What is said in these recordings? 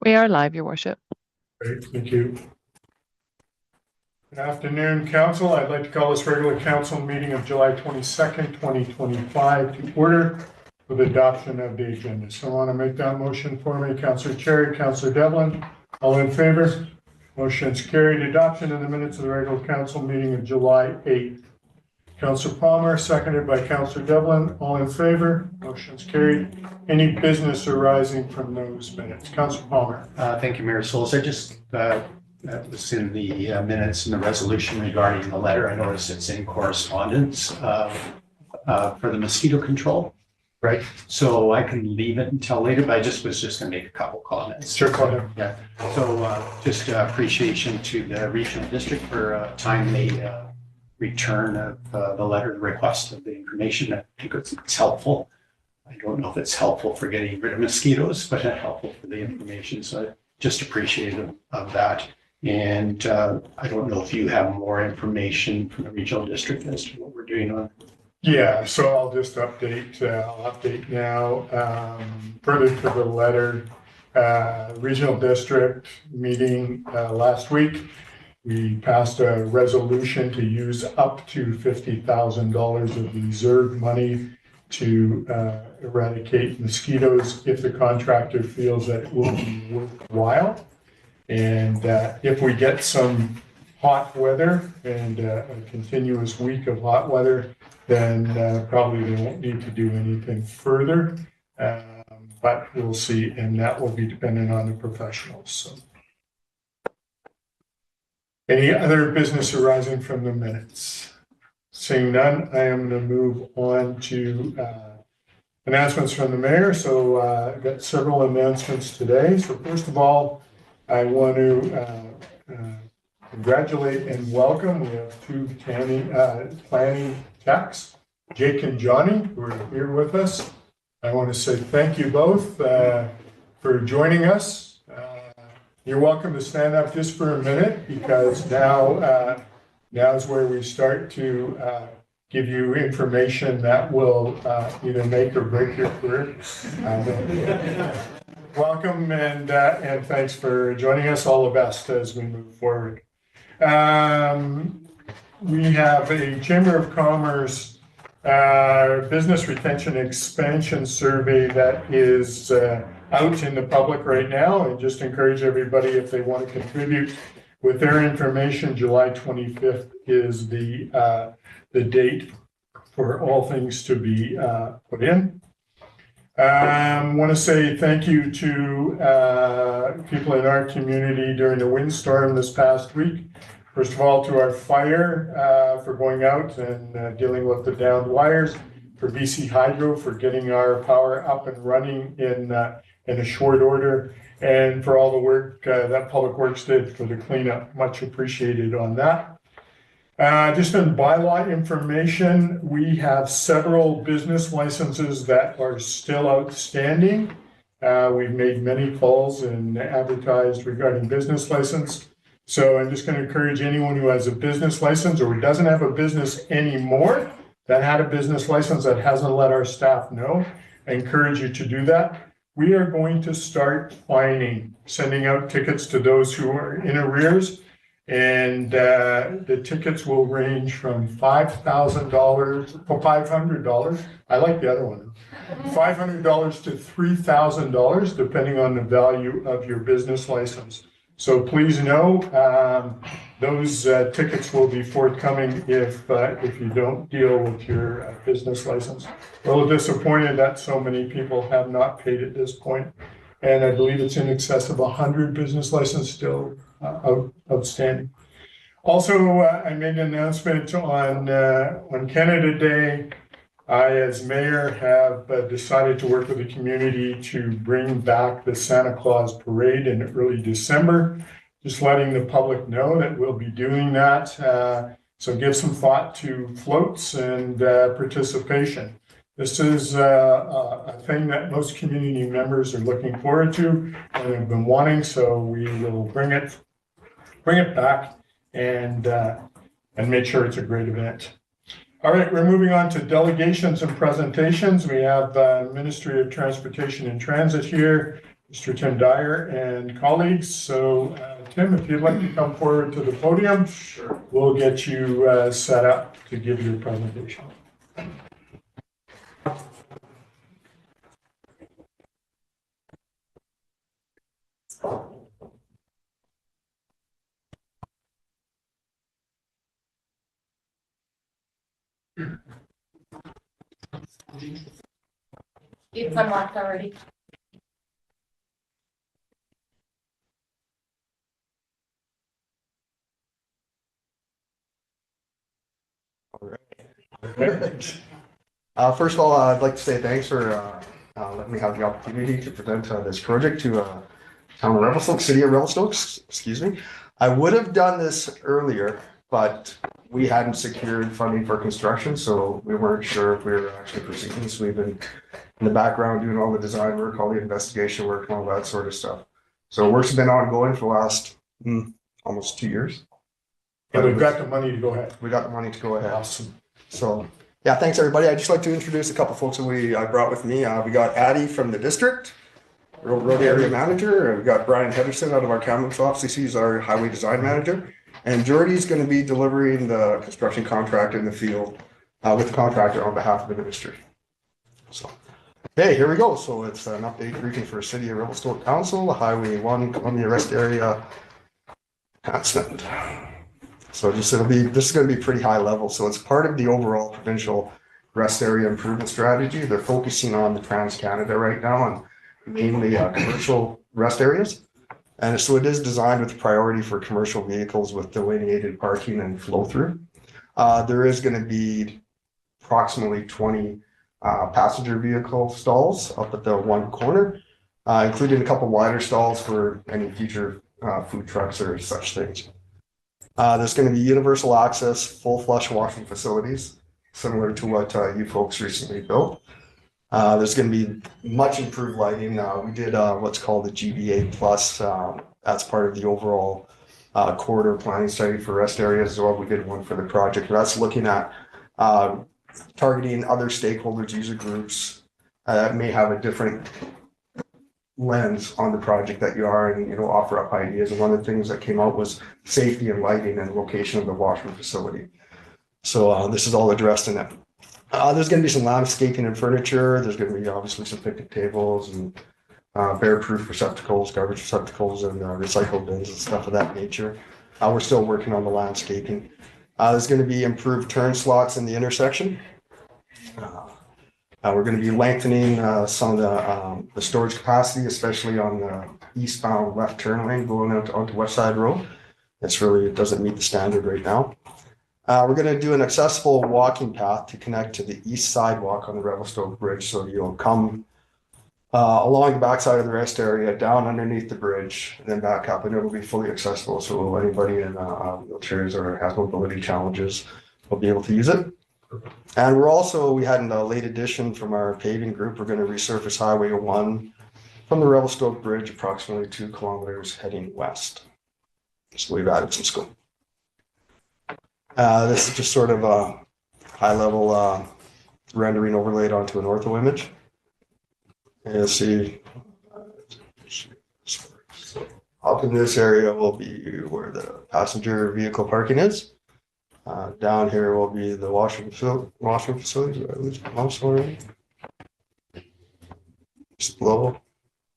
We are live, Your Worship. Great, thank you. Good afternoon, Council. I'd like to call this regular Council meeting of July 22nd, 2025 to order with adoption of the agenda. So I want to make that motion for me. Councillor Cherry, Councillor Devlin, all in favor? Motion's carried. Adoption of the minutes of the regular Council meeting of July 8th. Councillor Palmer, seconded by Councillor Devlin, all in favor? Motion's carried. Any business arising from those minutes? Councillor Palmer. Thank you, Mayor Souls. I just was in the minutes and the resolution regarding the letter. I noticed it's in correspondence for the mosquito control, right? So I can leave it until later, but I was just going to make a couple comments. Sure, go ahead. Yeah. So just appreciation to the regional district for timely return of the letter, the request of the information. I think it's helpful. I don't know if it's helpful for getting rid of mosquitoes, but it's helpful for the information. So just appreciative of that. And I don't know if you have more information from the regional district as to what we're doing on. Yeah, so I'll just update. I'll update now. Further to the letter, regional district meeting last week, we passed a resolution to use up to $50,000 of reserve money to eradicate mosquitoes if the contractor feels that it will be worthwhile. And if we get some hot weather and a continuous week of hot weather, then probably they won't need to do anything further. But we'll see, and that will be dependent on the professionals. So. Any other business arising from the minutes? Seeing none, I am going to move on to announcements from the mayor. So I've got several announcements today. So first of all, I want to congratulate and welcome. We have two planning techs, Jake and Johnny, who are here with us. I want to say thank you both for joining us. You're welcome to stand up just for a minute, because now is where we start to give you information that will either make or break your career. Welcome and thanks for joining us. All the best as we move forward. We have a Chamber of Commerce Business Retention Expansion Survey that is out in the public right now, and just encourage everybody, if they want to contribute with their information. July 25th is the date for all things to be put in. I want to say thank you to people in our community during the windstorm this past week. First of all, to our fire for going out and dealing with the downed wires, for BC Hydro for getting our power up and running in a short order, and for all the work that Public Works did for the cleanup. Much appreciated on that. Just in bylaw information, we have several business licenses that are still outstanding. We've made many calls and advertised regarding business license. So I'm just going to encourage anyone who has a business license or who doesn't have a business anymore that had a business license that hasn't let our staff know, I encourage you to do that. We are going to start sending out tickets to those who are in arrears, and the tickets will range from $5,000 or $500. I like the other one. $500 to $3,000, depending on the value of your business license. So please know those tickets will be forthcoming if you don't deal with your business license. A little disappointed that so many people have not paid at this point, and I believe it's in excess of 100 business licenses still outstanding. Also, I made an announcement on Canada Day. I, as mayor, have decided to work with the community to bring back the Santa Claus Parade in early December. Just letting the public know that we'll be doing that. So give some thought to floats and participation. This is a thing that most community members are looking forward to and have been wanting. So we will bring it back and make sure it's a great event. All right, we're moving on to delegations and presentations. We have Ministry of Transportation and Transit here. Mr. Tim Dyer and colleagues. So Tim, if you'd like to come forward to the podium, sure, we'll get you set up to give your presentation. It's unlocked already. All right. First of all, I'd like to say thanks for letting me have the opportunity to present this project to Town of Revelstoke, City of Revelstoke, excuse me. I would have done this earlier, but we hadn't secured funding for construction, so we weren't sure if we were actually proceeding. So we've been in the background doing all the design work, all the investigation work, and all that sort of stuff. So work's been ongoing for the last almost 2 years. And we've got the money to go ahead. We got the money to go ahead. Awesome. So, yeah, thanks everybody. I'd just like to introduce a couple folks that I brought with me. We got Addie from the district, road area manager. We got Brian Henderson out of our Kamloops office. He's our highway design manager. And Jordy's going to be delivering the construction contract in the field with the contractor on behalf of the ministry. So, okay, here we go. So it's an update briefing for City of Revelstoke Council, Highway 1 Columbia Rest Area enhancement. So this is going to be pretty high level. So it's part of the overall provincial rest area improvement strategy. They're focusing on the Trans-Canada right now and mainly commercial rest areas. And so it is designed with priority for commercial vehicles with delineated parking and flow through. There is going to be approximately 20 passenger vehicle stalls up at the one corner, including a couple wider stalls for any future food trucks or such things. There's going to be universal access, full flush washing facilities, similar to what you folks recently built. There's going to be much improved lighting. We did what's called the GBA Plus. That's part of the overall corridor planning study for rest areas as well. We did one for the project. That's looking at targeting other stakeholders, user groups that may have a different lens on the project that you are, and offer up ideas. And one of the things that came out was safety and lighting and location of the washroom facility. So this is all addressed in it. There's going to be some landscaping and furniture. There's going to be obviously some picnic tables and bear-proof receptacles, garbage receptacles, and recycle bins and stuff of that nature. We're still working on the landscaping. There's going to be improved turn slots in the intersection. We're going to be lengthening some of the storage capacity, especially on the eastbound left turn lane going out onto West Side Road. It doesn't meet the standard right now. We're going to do an accessible walking path to connect to the east sidewalk on the Revelstoke Bridge. So you'll come along the backside of the rest area, down underneath the bridge, and then back up, and it will be fully accessible. So anybody in wheelchairs or has mobility challenges will be able to use it. And we had a late addition from our paving group. We're going to resurface Highway 1 from the Revelstoke Bridge, approximately 2 kilometers heading west. So we've added some scope. This is just sort of a high-level rendering overlaid onto an ortho image. And you'll see up in this area will be where the passenger vehicle parking is. Down here will be the washroom facility. Just below.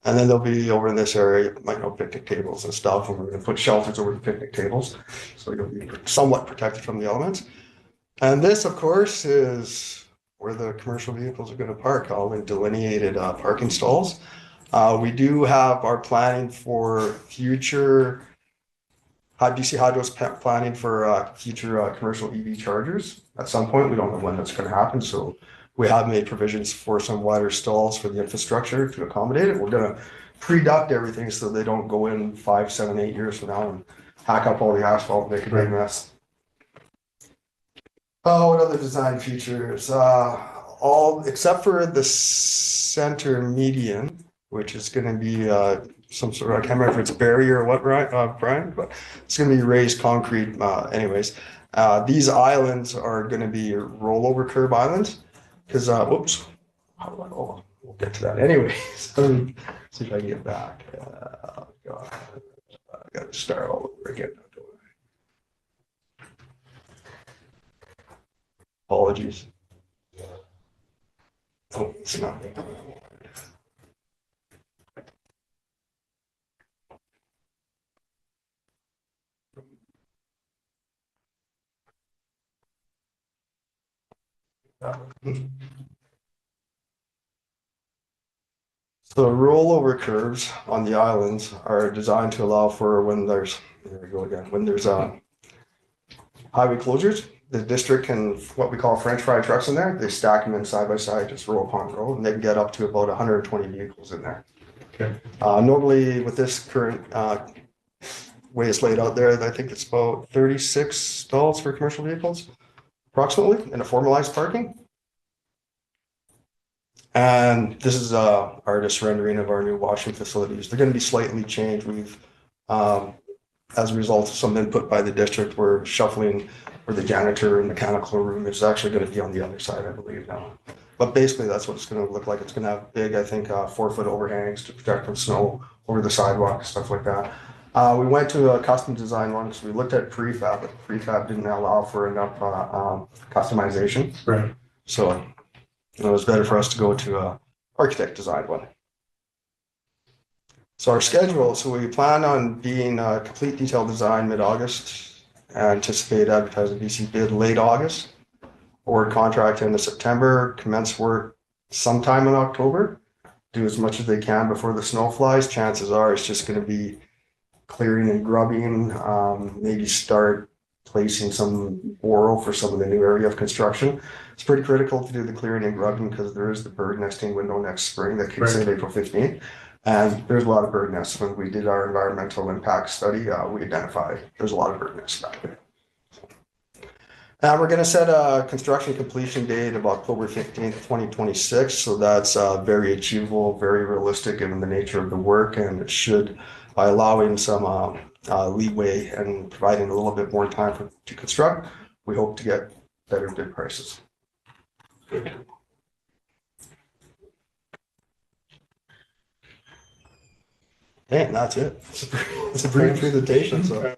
And then they'll be over in this area, picnic tables and stuff. And we're going to put shelters over the picnic tables. So you'll be somewhat protected from the elements. And this, of course, is where the commercial vehicles are going to park, all in delineated parking stalls. We do have our planning for future BC Hydro's planning for future commercial EV chargers at some point. We don't know when that's going to happen. So we have made provisions for some wider stalls for the infrastructure to accommodate it. We're going to pre-duct everything so they don't go in 5, 7, 8 years from now and hack up all the asphalt and make a big mess. What other design features? All except for the center median, which is going to be some sort of, I can't remember if it's barrier or what, Brian, but it's going to be raised concrete. Anyways, these islands are going to be rollover curb islands because, whoops, how do I, we'll get to that anyway. So see if I can get back. Oh, God. I got to start all over again. Apologies. Oh, it's not. So rollover curves on the islands are designed to allow for when there's, there we go again, when there's highway closures, the district can, what we call French fry trucks in there, they stack them in side by side, just row upon row, and they can get up to about 120 vehicles in there. Okay. Normally with this current way it's laid out there, I think it's about 36 stalls for commercial vehicles, approximately, in a formalized parking. And this is artist rendering of our new washroom facilities. They're going to be slightly changed. We've, as a result of some input by the district, we're shuffling where the janitor and mechanical room is actually going to be on the other side, I believe now. But basically, that's what it's going to look like. It's going to have big, I think, 4-foot overhangs to protect from snow over the sidewalk, stuff like that. We went to a custom design one because we looked at prefab, but prefab didn't allow for enough customization. Right. So it was better for us to go to a architect design one. So our schedule, so we plan on being a complete detailed design mid-August, anticipate advertising BC bid late August, or contract into September, commence work sometime in October, do as much as they can before the snow flies. Chances are it's just going to be clearing and grubbing, maybe start placing some borrow for some of the new area of construction. It's pretty critical to do the clearing and grubbing because there is the bird nesting window next spring that kicks in April 15th. And there's a lot of bird nests. When we did our environmental impact study, we identified there's a lot of bird nests back there. And we're going to set a construction completion date of October 15th, 2026. So that's very achievable, very realistic given the nature of the work. And it should, by allowing some leeway and providing a little bit more time to construct, we hope to get better bid prices. Good. And that's it. It's a brief presentation. So,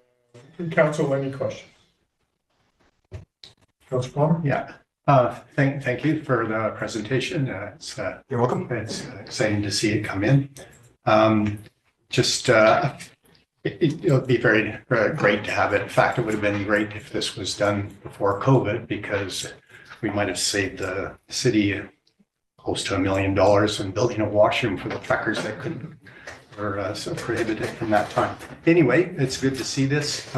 Council, any questions? Council Palmer? Yeah. Thank you for the presentation. you're welcome. It's exciting to see it come in. It'll be very great to have it. In fact, it would have been great if this was done before COVID because we might have saved the city close to $1 million in building a washroom for the fuckers that couldn't or so prohibited from that time. Anyway, it's good to see this.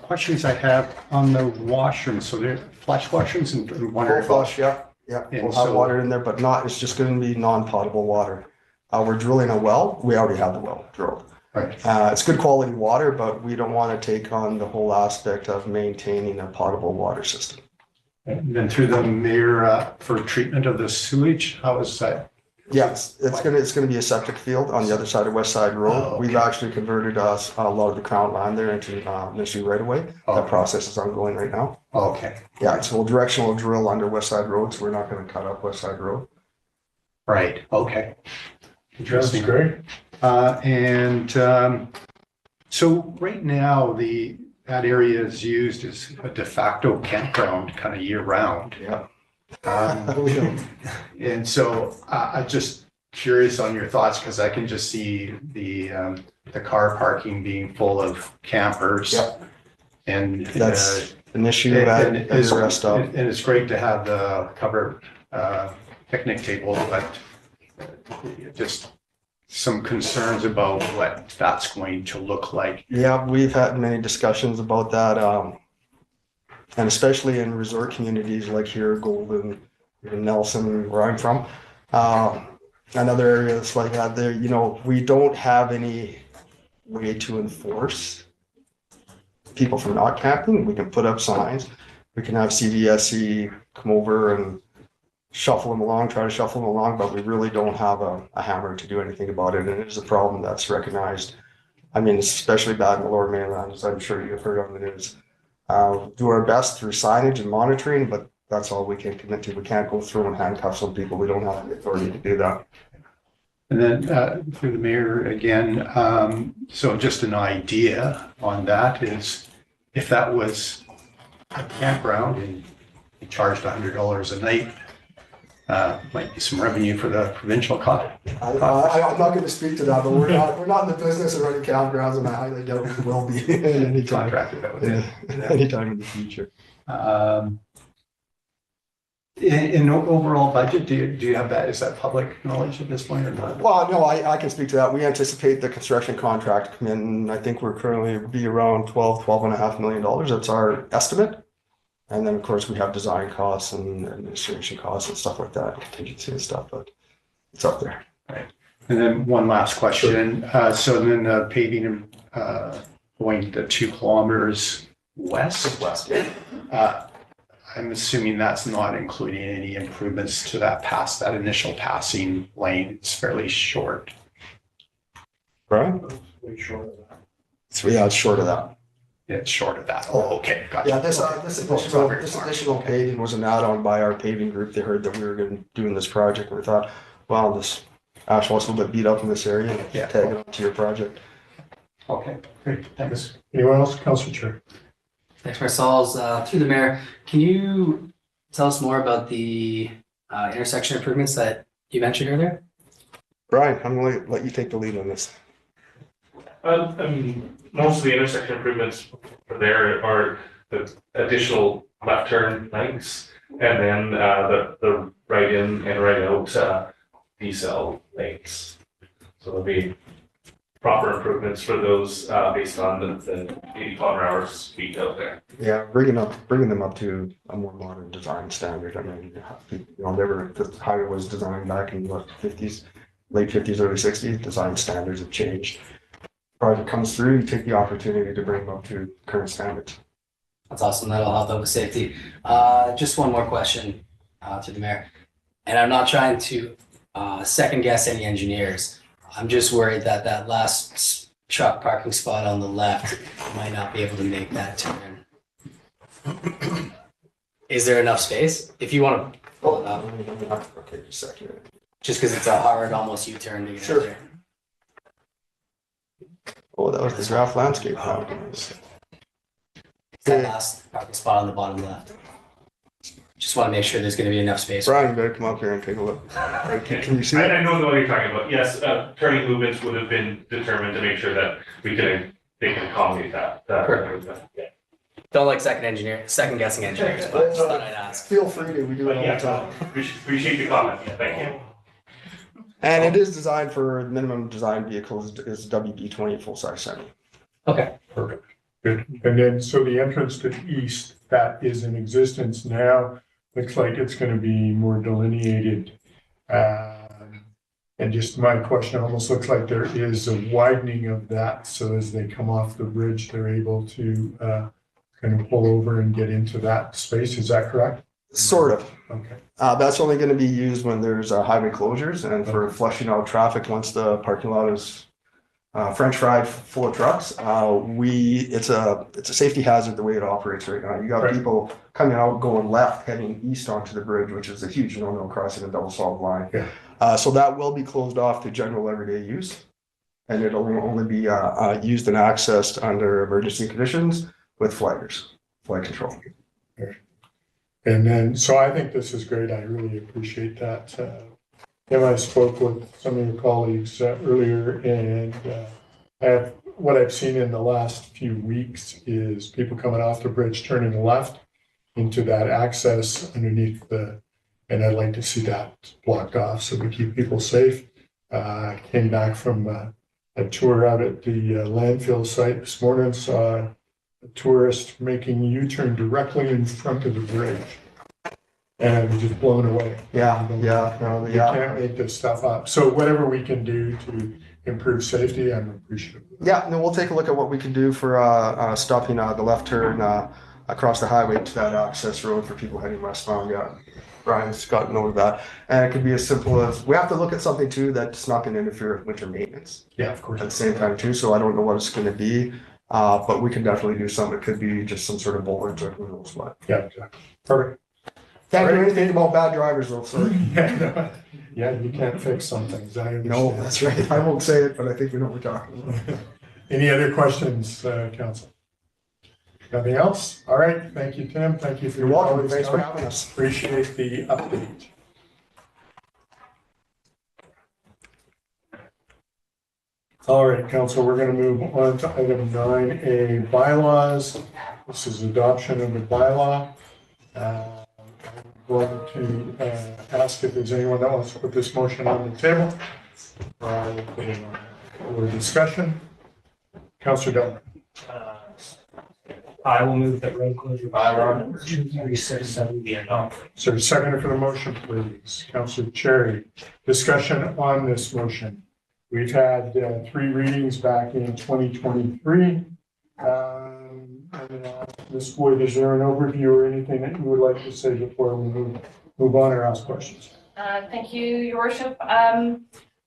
Questions I have on the washrooms. So they're flush washrooms and water. Full flush, yeah. We'll have water in there, but not. It's just going to be non-potable water. We're drilling a well. We already have the well drilled. Right. It's good quality water, but we don't want to take on the whole aspect of maintaining a potable water system. And then through the mayor for treatment of the sewage. How is that? Yes, it's gonna be a septic field on the other side of West Side Road. Oh, okay. We've actually converted a lot of the crown land there into ministry right away. Oh. That process is ongoing right now. Okay. Yeah, it's a directional drill under West Side Road, so we're not going to cut up West Side Road. Right. Okay. That's Interesting. great. So right now that area is used as a de facto campground kind of year round. Yeah. And so I'm just curious on your thoughts because I can just see the car parking being full of campers. Yep. And That's an issue at the rest stop. and it's great to have the covered picnic table, but just some concerns about what that's going to look like. Yeah, we've had many discussions about that. And especially in resort communities like here, Golden, even Nelson, where I'm from, and other areas like that, there, we don't have any way to enforce people from not camping. We can put up signs. We can have CVSC come over and try to shuffle them along, but we really don't have a hammer to do anything about it. And it is a problem that's recognized. I mean, it's especially bad in the Lower Mainland, as I'm sure you've heard on the news. Do our best through signage and monitoring, but that's all we can commit to. We can't go through and handcuff some people. We don't have the authority to do that. And then through the mayor again, so just an idea on that is if that was a campground and you charged $100 a night, might be some revenue for the provincial cost. I'm not going to speak to that, but we're not in the business of running campgrounds, and I highly doubt we will be any time, Contracted out with anytime in the future. In overall budget, do you have that? Is that public knowledge at this point or not? Well, no, I can speak to that. We anticipate the construction contract to come in. I think we're currently be around $12.5 million. That's our estimate. And then, of course, we have design costs and administration costs and stuff like that, contingency and stuff, but it's up there. Right. And then one last question. So then the paving going to 2 kilometers west. I'm assuming that's not including any improvements to that initial passing lane. It's fairly short. Right? Way short of that. So yeah, it's short of that. It's short of that. Oh, okay. Gotcha. Yeah, this additional paving was an add-on by our paving group. They heard that we were doing this project, and we thought, wow, this asphalt's a little bit beat up in this area, and Yeah. tag it onto your project. Okay, great. Thanks. Anyone else? Councillor Chair. Thanks, Marcel's. Through the mayor, can you tell us more about the intersection improvements that you mentioned earlier? Brian, I'm going to let you take the lead on this. Most of the intersection improvements for there are the additional left turn lanes and then the right in and right out decel lanes. So there'll be proper improvements for those based on the 80 km/h speed out there. Yeah, bringing them up to a more modern design standard. I mean, the highway was designed back in the 50s, late 50s, early 60s. Design standards have changed. Project comes through, you take the opportunity to bring them up to current standards. That's awesome. That'll help out with safety. Just one more question to the mayor. And I'm not trying to second guess any engineers. I'm just worried that last truck parking spot on the left might not be able to make that turn. Is there enough space? If you want to pull it up, Okay, just a second. just because it's a hard almost U-turn to get Sure. out there. Oh, that was the draft landscape. plan. It's that last parking spot on the bottom left. Just want to make sure there's going to be enough space. Brian, you better come up here and take a look. Can you see it? I know what you're talking about. Yes, turning movements would have been determined to make sure that they can accommodate that. Yeah. Don't like second guessing engineers, but just thought I'd ask. Feel free to, we do it But all the yeah, time. appreciate the comment. Yeah, thank you. And it is designed for minimum design vehicles is WB20 full-size semi. Okay. Perfect. Good. And then, so the entrance to the east, that is in existence now, looks like it's going to be more delineated. And just my question almost looks like there is a widening of that. So as they come off the bridge, they're able to kind of pull over and get into that space. Is that correct? Sort of. Okay. That's only going to be used when there's highway closures and for flushing out traffic once the parking lot is French fried full of trucks. It's a safety hazard the way it operates right now. You got Right. people coming out going left heading east onto the bridge, which is a huge no-no crossing a double solid line. Yeah. So that will be closed off to general everyday use, and it'll only be used and accessed under emergency conditions with flight control. And then, so I think this is great. I really appreciate that. I spoke with some of your colleagues earlier, and what I've seen in the last few weeks is people coming off the bridge, turning left into that access underneath and I'd like to see that blocked off so we keep people safe. Came back from a tour out at the landfill site this morning, saw a tourist making a U-turn directly in front of the bridge. And I was just blown away. Yeah. You can't make this stuff up. So whatever we can do to improve safety, I'm appreciative. Yeah, no, we'll take a look at what we can do for stopping the left turn across the highway to that access road for people heading westbound. Yeah, Brian's got note of that. And it could be as simple as, we have to look at something too that's not going to interfere with winter maintenance Yeah, of course. at the same time too. So I don't know what it's going to be, but we can definitely do something. It could be just some sort of bollards or who knows what. Yeah, exactly. Perfect. Can't do anything about bad drivers though, sorry. Yeah, Yeah, you can't fix some things, I understand. No, that's right. I won't say it, but I think we know what we're talking about. Any other questions, council? Nothing else? All right, thank you, Tim. Thank you for You're your welcome. colleagues' Thanks for time. having us. Appreciate the update. All right, council, we're going to move on to item 9A, bylaws. This is adoption of the bylaw. I'm going to ask if there's anyone that wants to put this motion on the table. For discussion. Councillor Delmer. I will move that road closure bylaw number 2367 be adopted. So second for the motion, please. Councillor Cherry. Discussion on this motion. We've had 3 readings back in 2023. Ms. Wood, is there an overview or anything that you would like to say before we move on or ask questions? Thank you, Your Worship.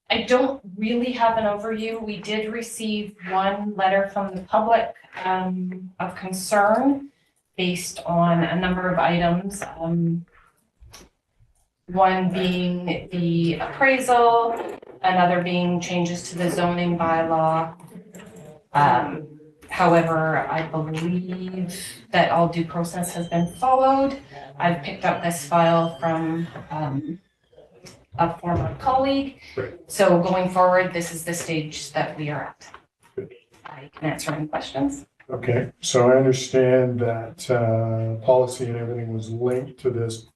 I don't really have an overview. We did receive one letter from the public of concern based on a number of items. One being the appraisal, another being changes to the zoning bylaw. However, I believe that all due process has been followed. I've picked up this file from a former colleague. Great. So going forward, this is the stage that we are at. I can answer any questions. Okay, so I understand that policy and everything was linked to this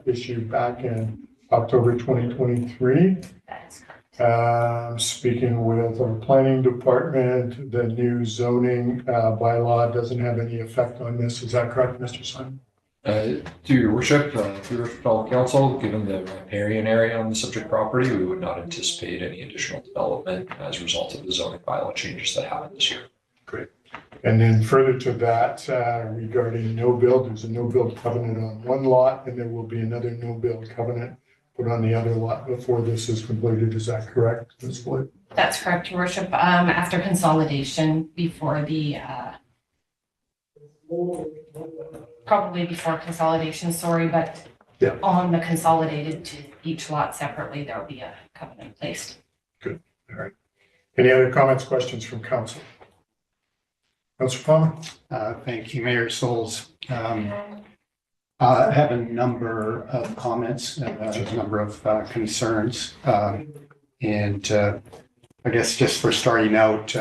issue back in October 2023. That is correct. Speaking with our planning department, the new zoning bylaw doesn't have any effect on this. Is that correct, Mr. Simon? To your worship, through your fellow council, given the riparian area on the subject property, we would not anticipate any additional development as a result of the zoning bylaw changes that happened this year. Great. And then further to that, regarding no build, there's a no build covenant on one lot, and there will be another no build covenant put on the other lot before this is completed. Is that correct, Ms. Wood? That's correct, Your Worship. After consolidation before the probably before consolidation, sorry, but Yeah. on the consolidated to each lot separately, there will be a covenant placed. Good. All right. Any other comments, questions from council? Councilor Palmer? Thank you, Mayor Souls. I have a number of comments, a number of concerns. And I guess just for starting out,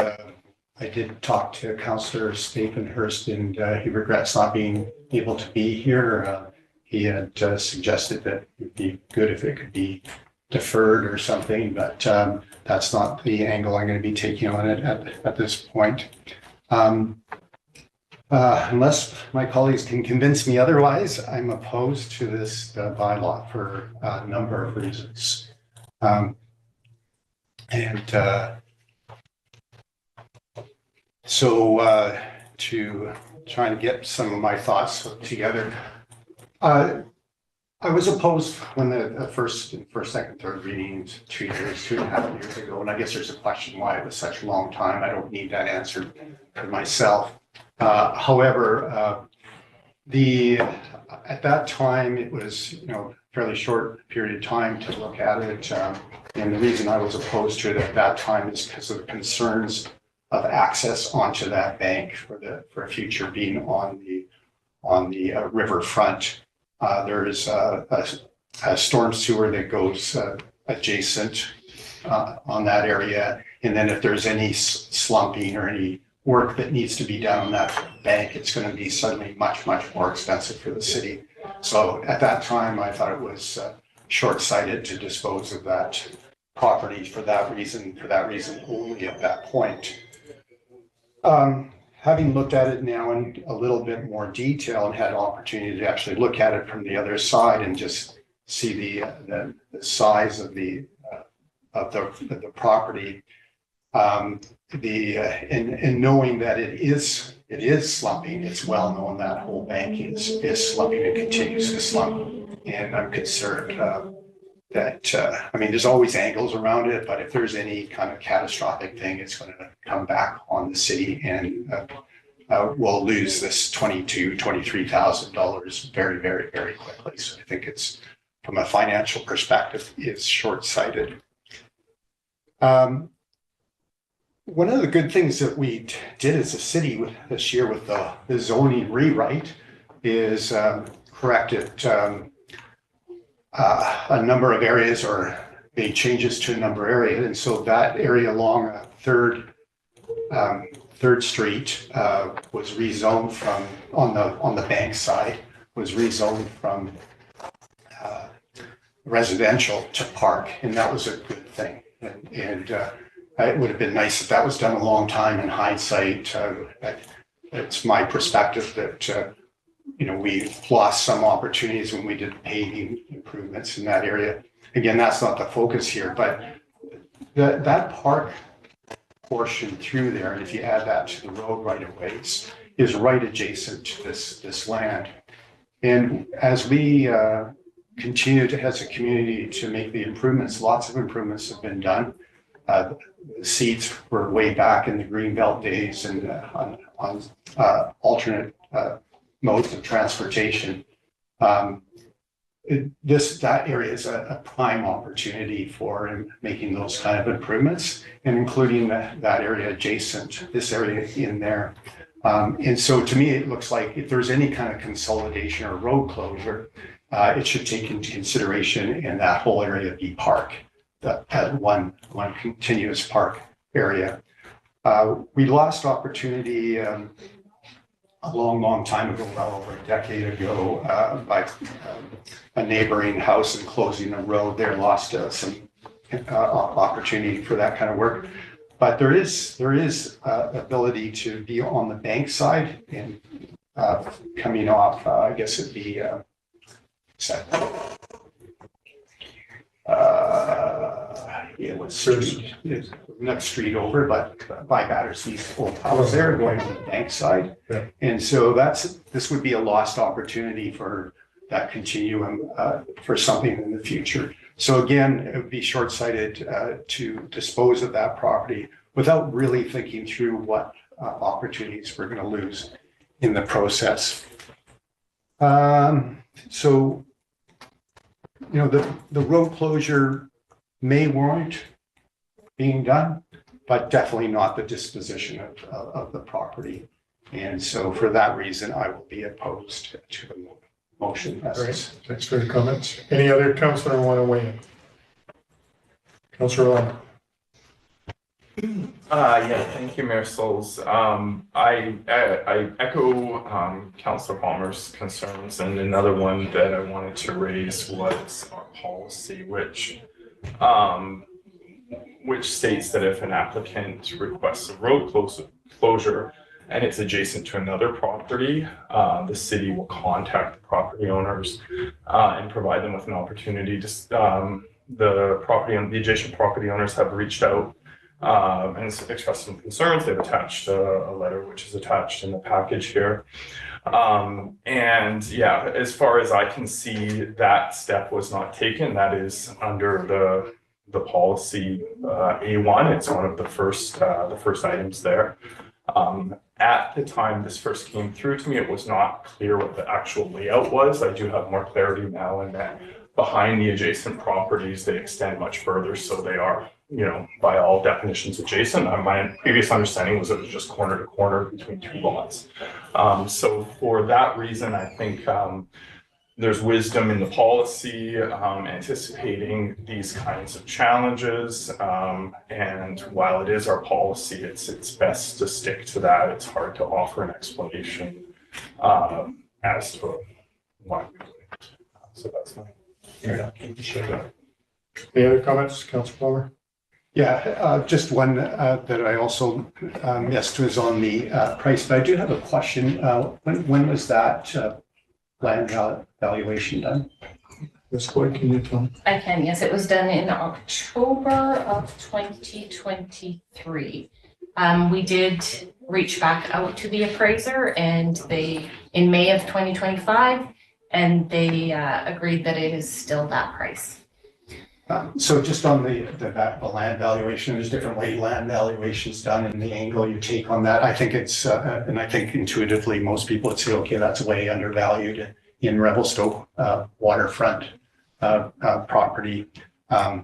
I did talk to Councillor Staphenhurst, and he regrets not being able to be here. He had suggested that it would be good if it could be deferred or something, but that's not the angle I'm going to be taking on it at this point. Unless my colleagues can convince me otherwise, I'm opposed to this bylaw for a number of reasons. So to try and get some of my thoughts together, I was opposed when the first, second, third readings 2 years, 2.5 years ago, and I guess there's a question why it was such a long time. I don't need that answered for myself. However, at that time it was fairly short period of time to look at it, and the reason I was opposed to it at that time is because of the concerns of access onto that bank for a future being on the riverfront. There is a storm sewer that goes adjacent on that area, and then if there's any slumping or any work that needs to be done on that bank, it's going to be suddenly much more expensive for the city. So at that time, I thought it was short-sighted to dispose of that property for that reason only at that point. Having looked at it now in a little bit more detail and had an opportunity to actually look at it from the other side and just see the size of the property, and knowing that it is slumping, it's well known that whole bank is slumping and continues to slump, and I'm concerned that there's always angles around it, but if there's any kind of catastrophic thing, it's going to come back on the city, and we'll lose this $22,000-$23,000 very quickly. So I think it's from a financial perspective is short-sighted. One of the good things that we did as a city this year with the zoning rewrite is corrected a number of areas or made changes to a number of areas. And so that area along Third Street was rezoned from, on the bank side, was rezoned from residential to park, and that was a good thing. And it would have been nice if that was done a long time in hindsight. It's my perspective that, we lost some opportunities when we did paving improvements in that area. Again, that's not the focus here, but that park portion through there, and if you add that to the road right of ways, is right adjacent to this land. And as we continue to, as a community, to make the improvements, lots of improvements have been done. The seats were way back in the Greenbelt days and on alternate modes of transportation. That area is a prime opportunity for making those kind of improvements, and including that area adjacent, this area in there. And so to me, it looks like if there's any kind of consolidation or road closure, it should take into consideration in that whole area be park, that one continuous park area. We lost opportunity a long time ago, well over a decade ago, by a neighboring house and closing a road there, lost some opportunity for that kind of work. But there is ability to be on the bank side and coming off, I guess it'd be what's street, next street over, but by Battersea's old house there, going to the bank side. Yeah. And so this would be a lost opportunity for that continuum for something in the future. So again, it would be short-sighted to dispose of that property without really thinking through what opportunities we're going to lose in the process. So, the road closure may warrant being done, but definitely not the disposition of the property. And so for that reason, I will be opposed to the motion. All right, thanks for the comments. Any other councillor want to weigh in? Councillor Lamb. Yeah, thank you, Mayor Souls. I echo Councillor Palmer's concerns, and another one that I wanted to raise was our policy, which states that if an applicant requests a road closure and it's adjacent to another property, the city will contact the property owners and provide them with an opportunity to. The adjacent property owners have reached out and expressed some concerns. They've attached a letter, which is attached in the package here. And yeah, as far as I can see, that step was not taken. That is under the policy A1. It's one of the first items there. At the time this first came through to me, it was not clear what the actual layout was. I do have more clarity now in that behind the adjacent properties, they extend much further. So they are, by all definitions adjacent. My previous understanding was it was just corner to corner between two lots. So for that reason, I think there's wisdom in the policy, anticipating these kinds of challenges. And while it is our policy, it's best to stick to that. It's hard to offer an explanation as to why we do it. So that's my. Any other comments, Councillor Palmer? Yeah, just one that I also missed was on the price, but I do have a question. When was that land valuation done? Ms. Boyd, can you tell me? I can, yes, it was done in October of 2023. We did reach back out to the appraiser and in May of 2025, and they agreed that it is still that price. So just on the land valuation, there's different land valuations done and the angle you take on that. I think it's, and I think intuitively most people would say, okay, that's way undervalued in Revelstoke waterfront property. I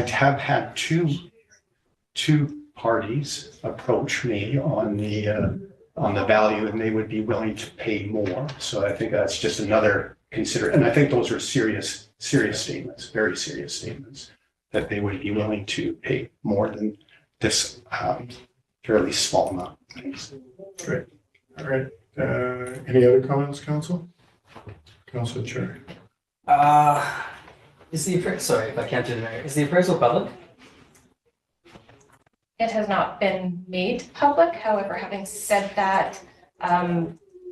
have had two parties approach me on the value, and they would be willing to pay more. So I think that's just another and I think those are serious statements, very serious statements, that they would be willing to pay more than this fairly small amount. Great. All right. Any other comments, Council? Council Chair. Sorry if I can't do the mayor. Is the appraisal public? It has not been made public. However, having said that,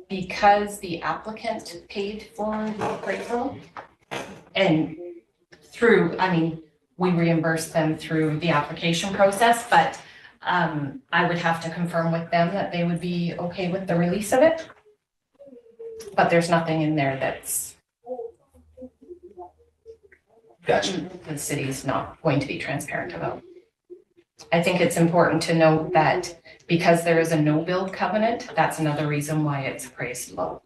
because the applicant paid for the appraisal and we reimburse them through the application process, but I would have to confirm with them that they would be okay with the release of it. But there's nothing in there that's Gotcha. the city's not going to be transparent about. I think it's important to note that because there is a no build covenant, that's another reason why it's appraised low.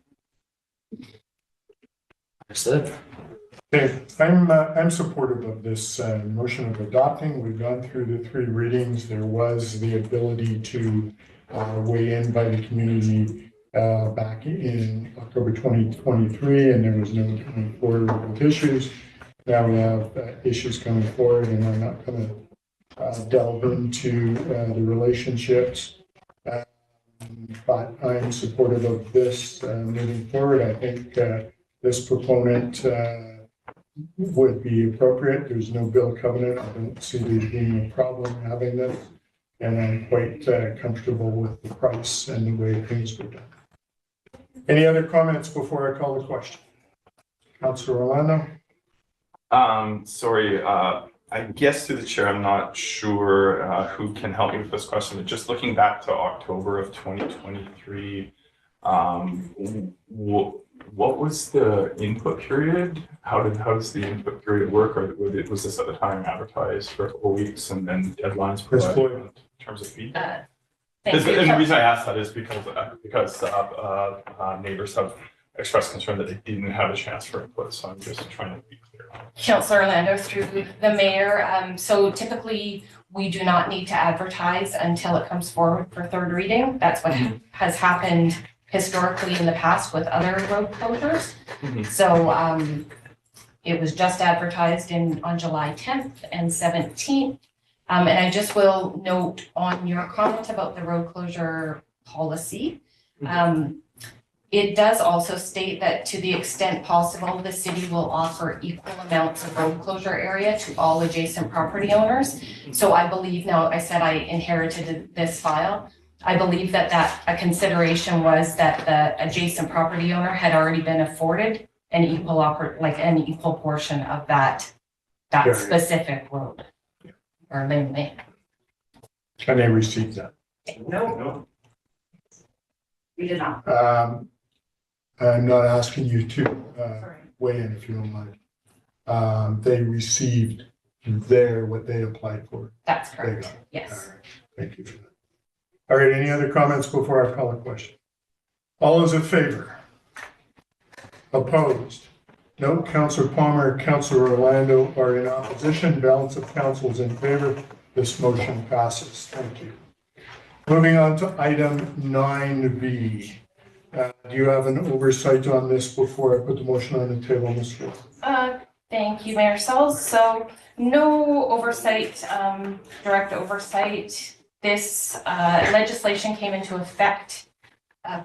Understood. Okay, I'm supportive of this motion of adopting. We've gone through the 3 readings. There was the ability to weigh in by the community back in October 2023, and there was no coming forward with issues. Now we have issues coming forward, and I'm not going to delve into the relationships, but I'm supportive of this moving forward. I think this proponent would be appropriate. There's no build covenant. I don't see there being a problem having this, and I'm quite comfortable with the price and the way things were done. Any other comments before I call the question? Councilor Orlando? Sorry, I guess through the chair, I'm not sure who can help me with this question, but just looking back to October of 2023, what was the input period? How does the input period work? Or was this at the time advertised for a couple of weeks and then deadlines provided in terms of fee? Thank And you. the reason I asked that is because neighbors have expressed concern that they didn't have a chance for input, so I'm just trying to be clear. Councilor Orlando through the mayor. So typically we do not need to advertise until it comes forward for 3rd reading. That's what has happened historically in the past with other road closures. So it was just advertised on July 10th and 17th. And I just will note on your comment about the road closure policy. It does also state that to the extent possible, the city will offer equal amounts of road closure area to all adjacent property owners. So I believe now, I said I inherited this file. I believe that a consideration was that the adjacent property owner had already been afforded an equal portion of that specific road or lane. Can they receive that? No. We did not. I'm not asking you to weigh in if you don't mind. They received what they applied for. That's They correct. got it. Yes. All right. Thank you for that. All right, any other comments before I call the question? All those in favor? Opposed? No. Councilor Palmer, Councilor Orlando are in opposition. Balance of councils in favor. This motion passes. Thank you. Moving on to item 9B. Do you have an oversight on this before I put the motion on the table, Ms. Wolf? Thank you, Mayor Sells. So no oversight, direct oversight. This legislation came into effect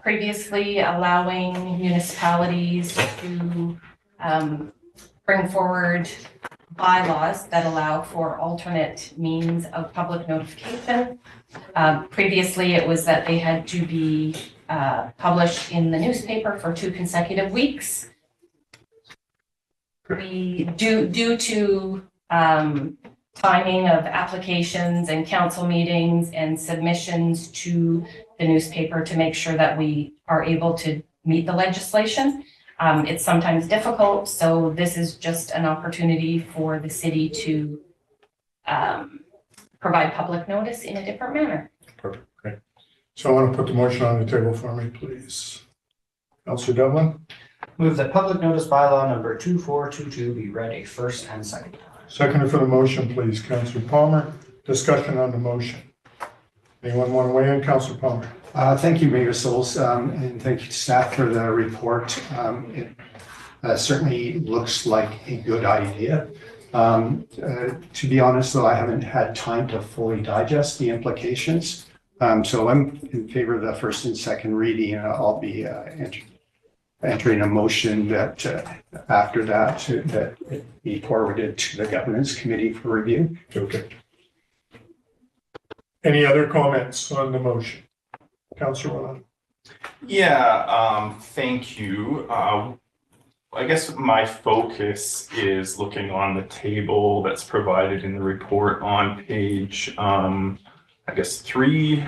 previously, allowing municipalities to bring forward bylaws that allow for alternate means of public notification. Previously, it was that they had to be published in the newspaper for 2 consecutive weeks. We due to timing of applications and council meetings and submissions to the newspaper to make sure that we are able to meet the legislation. It's sometimes difficult, so this is just an opportunity for the city to provide public notice in a different manner. Perfect. Great. So I want to put the motion on the table for me, please. Councilor Devlin? Move that public notice bylaw number 2422 be read a first and second time. Seconder for the motion, please, Councillor Palmer. Discussion on the motion. Anyone want to weigh in? Councillor Palmer. Thank you, Mayor Souls, and thank you to staff for the report. It certainly looks like a good idea. To be honest, though, I haven't had time to fully digest the implications. So I'm in favor of the first and second reading. I'll be entering a motion that after that, that it be forwarded to the governance committee for review. Okay. Any other comments on the motion? Councillor Wallin. Yeah, thank you. I guess my focus is looking on the table that's provided in the report on page, I guess 3.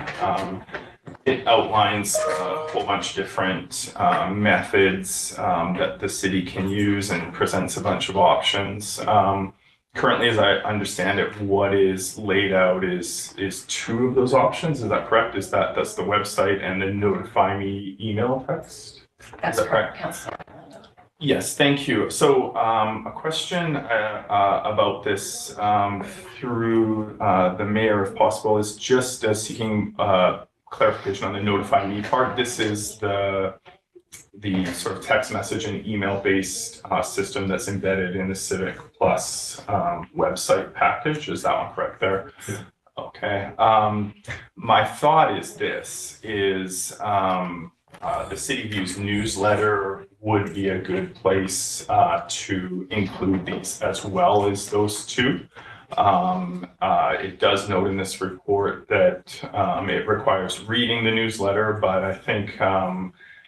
It outlines a whole bunch of different methods that the city can use and presents a bunch of options. Currently, as I understand it, what is laid out is 2 of those options. Is that correct? That's the website and the notify me email text? That's correct, Councillor. Yes, thank you. So a question about this through the mayor, if possible, is just seeking clarification on the notify me part. This is the sort of text message and email based system that's embedded in the Civic Plus website package. Is that one correct there? Yeah. Okay. My thought is this is the City Views newsletter would be a good place to include these as well as those 2. It does note in this report that it requires reading the newsletter, but I think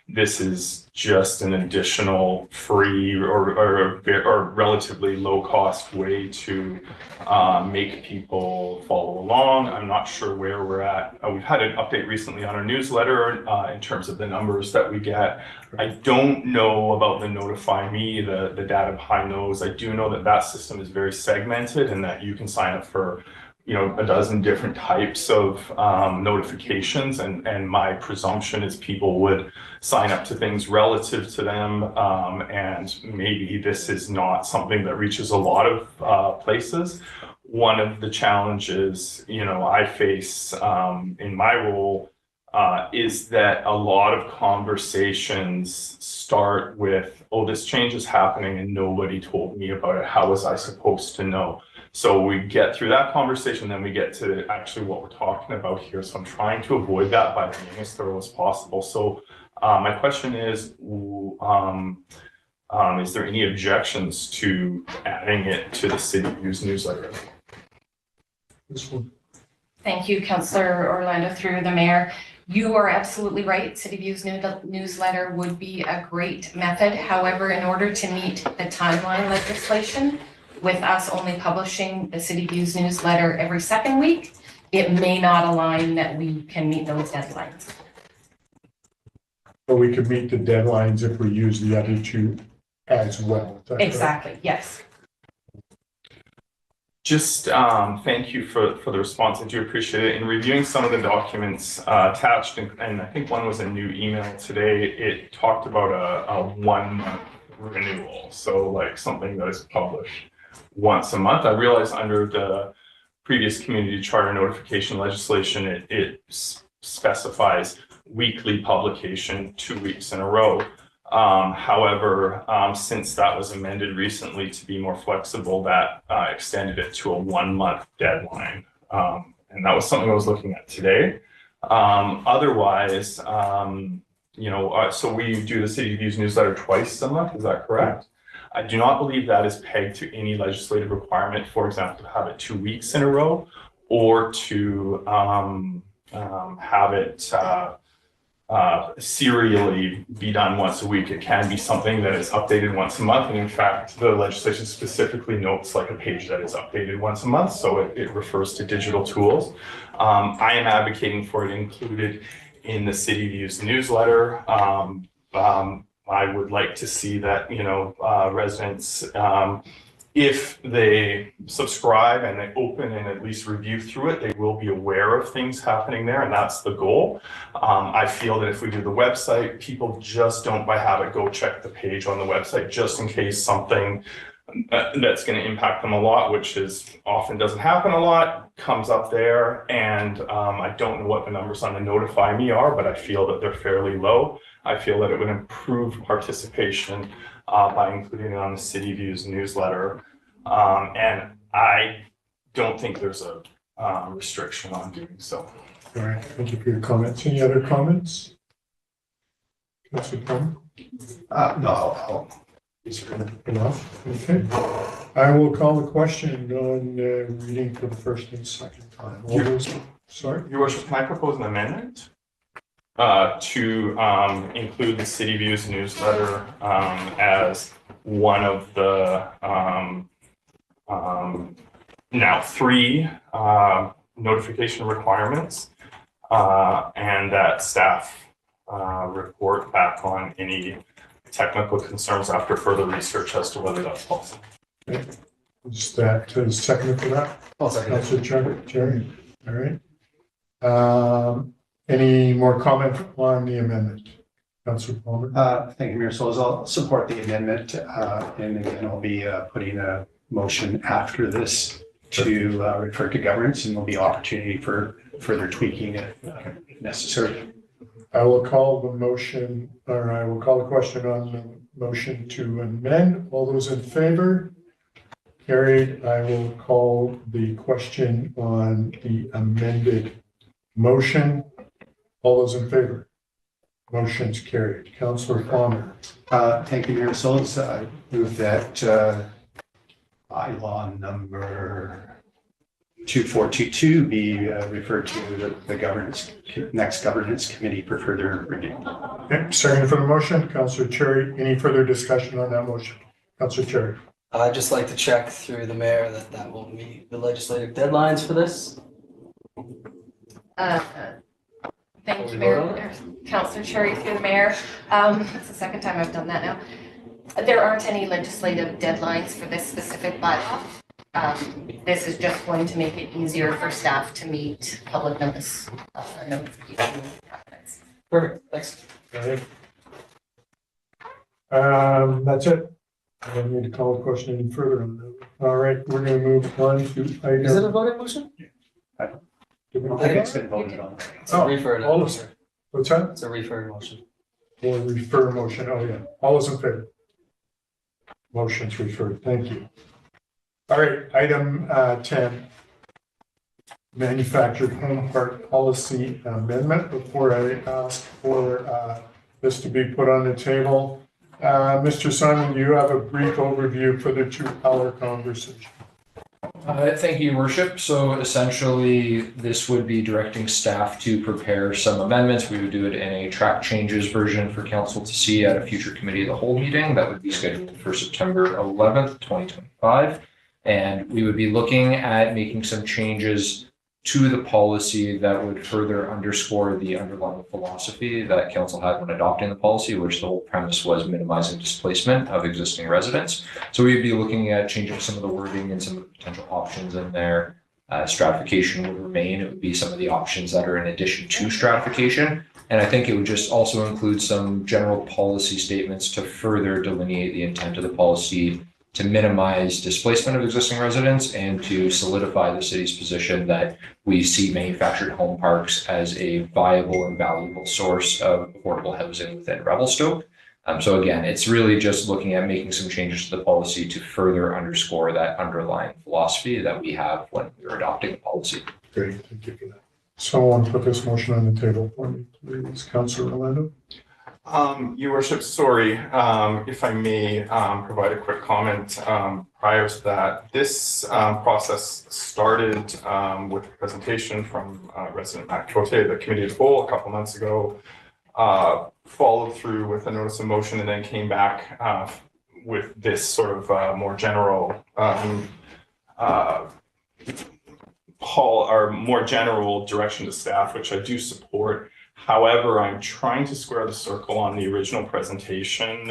this is just an additional free or relatively low cost way to make people follow along. I'm not sure where we're at. We've had an update recently on our newsletter in terms of the numbers that we get. I don't know about the notify me, the data behind those. I do know that that system is very segmented and that you can sign up for a dozen different types of notifications, and my presumption is people would sign up to things relative to them, and maybe this is not something that reaches a lot of places. One of the challenges I face in my role is that a lot of conversations start with, oh, this change is happening and nobody told me about it. How was I supposed to know? So we get through that conversation, then we get to actually what we're talking about here. So I'm trying to avoid that by being as thorough as possible. So my question is there any objections to adding it to the City Views newsletter? This one. Thank you, Councillor Orlando, through the mayor. You are absolutely right. City Views newsletter would be a great method. However, in order to meet the timeline legislation, with us only publishing the City Views newsletter every 2nd week, it may not align that we can meet those deadlines. But we could meet the deadlines if we use the other 2 as well. Exactly, yes. Just thank you for the response. I do appreciate it. In reviewing some of the documents attached, and I think one was a new email today, it talked about a 1-month renewal. So like something that is published once a month. I realize under the previous community charter notification legislation, it specifies weekly publication 2 weeks in a row. However, since that was amended recently to be more flexible, that extended it to a 1-month deadline. And that was something I was looking at today. Otherwise, so we do the City Views newsletter twice a month, is that correct? I do not believe that is pegged to any legislative requirement, for example, to have it 2 weeks in a row, or to have it serially be done once a week. It can be something that is updated once a month. And in fact, the legislation specifically notes like a page that is updated once a month. So it refers to digital tools. I am advocating for it included in the City Views newsletter. I would like to see that, residents if they subscribe and they open and at least review through it, they will be aware of things happening there, and that's the goal. I feel that if we do the website, people just don't by habit go check the page on the website just in case something that's going to impact them a lot, which is often doesn't happen a lot, comes up there. And I don't know what the numbers on the Notify Me are, but I feel that they're fairly low. I feel that it would improve participation by including it on the City Views newsletter. And I don't think there's a restriction on doing so. All right, thank you for your comments. Any other comments? Councilor Palmer? No, Enough, okay. I will call the question on reading for the first and second time. All those, sorry? Your Worship, can I propose an amendment to include the City Views newsletter as one of the now 3 notification requirements, and that staff report back on any technical concerns after further research as to whether that's possible. Is that second for that? I'll second it. Councilor Cherry. All right. Any more comment on the amendment? Councilor Palmer? thank you, Mayor Souls. I'll support the amendment, and again, I'll be putting a motion after this to refer to governance, and there'll be opportunity for further tweaking if necessary. I will call the motion, or I will call the question on the motion to amend. All those in favor? Carried. I will call the question on the amended motion. All those in favor? Motion's carried. Councillor Palmer. Thank you, Mayor Souls. I move that bylaw number 2422 be referred to the next governance committee for further review. Okay, second for the motion. Councillor Cherry. Any further discussion on that motion? Councillor Cherry. I'd just like to check through the mayor that will meet the legislative deadlines for this. Thank you, Mayor. Councillor Cherry through the mayor. It's the second time I've done that now. There aren't any legislative deadlines for this specific bylaw. This is just going to make it easier for staff to meet public notice. Notification requirements. Perfect, thanks. All right. That's it. I don't need to call the question any further on that. All right, we're going to move on to item. Is it a voting motion? I think it's been voted on. It's a refer. all of it. What's that? It's a refer motion. Or refer motion. Oh, yeah. All those in favor? Motion's referred. Thank you. All right, item 10. Manufactured home park policy amendment. Before I ask for this to be put on the table, Mr. Simon, do you have a brief overview for the 2-hour conversation? Thank you, Your Worship. So essentially, this would be directing staff to prepare some amendments. We would do it in a track changes version for council to see at a future committee of the whole meeting that would be scheduled for September 11th, 2025. And we would be looking at making some changes to the policy that would further underscore the underlying philosophy that council had when adopting the policy, which the whole premise was minimizing displacement of existing residents. So we'd be looking at changing some of the wording and some of the potential options in there. Stratification would remain. It would be some of the options that are in addition to stratification. And I think it would just also include some general policy statements to further delineate the intent of the policy to minimize displacement of existing residents and to solidify the city's position that we see manufactured home parks as a viable and valuable source of affordable housing within Revelstoke. So again, it's really just looking at making some changes to the policy to further underscore that underlying philosophy that we have when we're adopting the policy. Great, thank you for that. Someone put this motion on the table for me, please. Councillor Orlando. Your Worship, sorry, if I may provide a quick comment prior to that. This process started with a presentation from resident Matt Cote, the Committee of the Whole, a couple months ago, followed through with a notice of motion, and then came back with this sort of more general more general direction to staff, which I do support. However, I'm trying to square the circle on the original presentation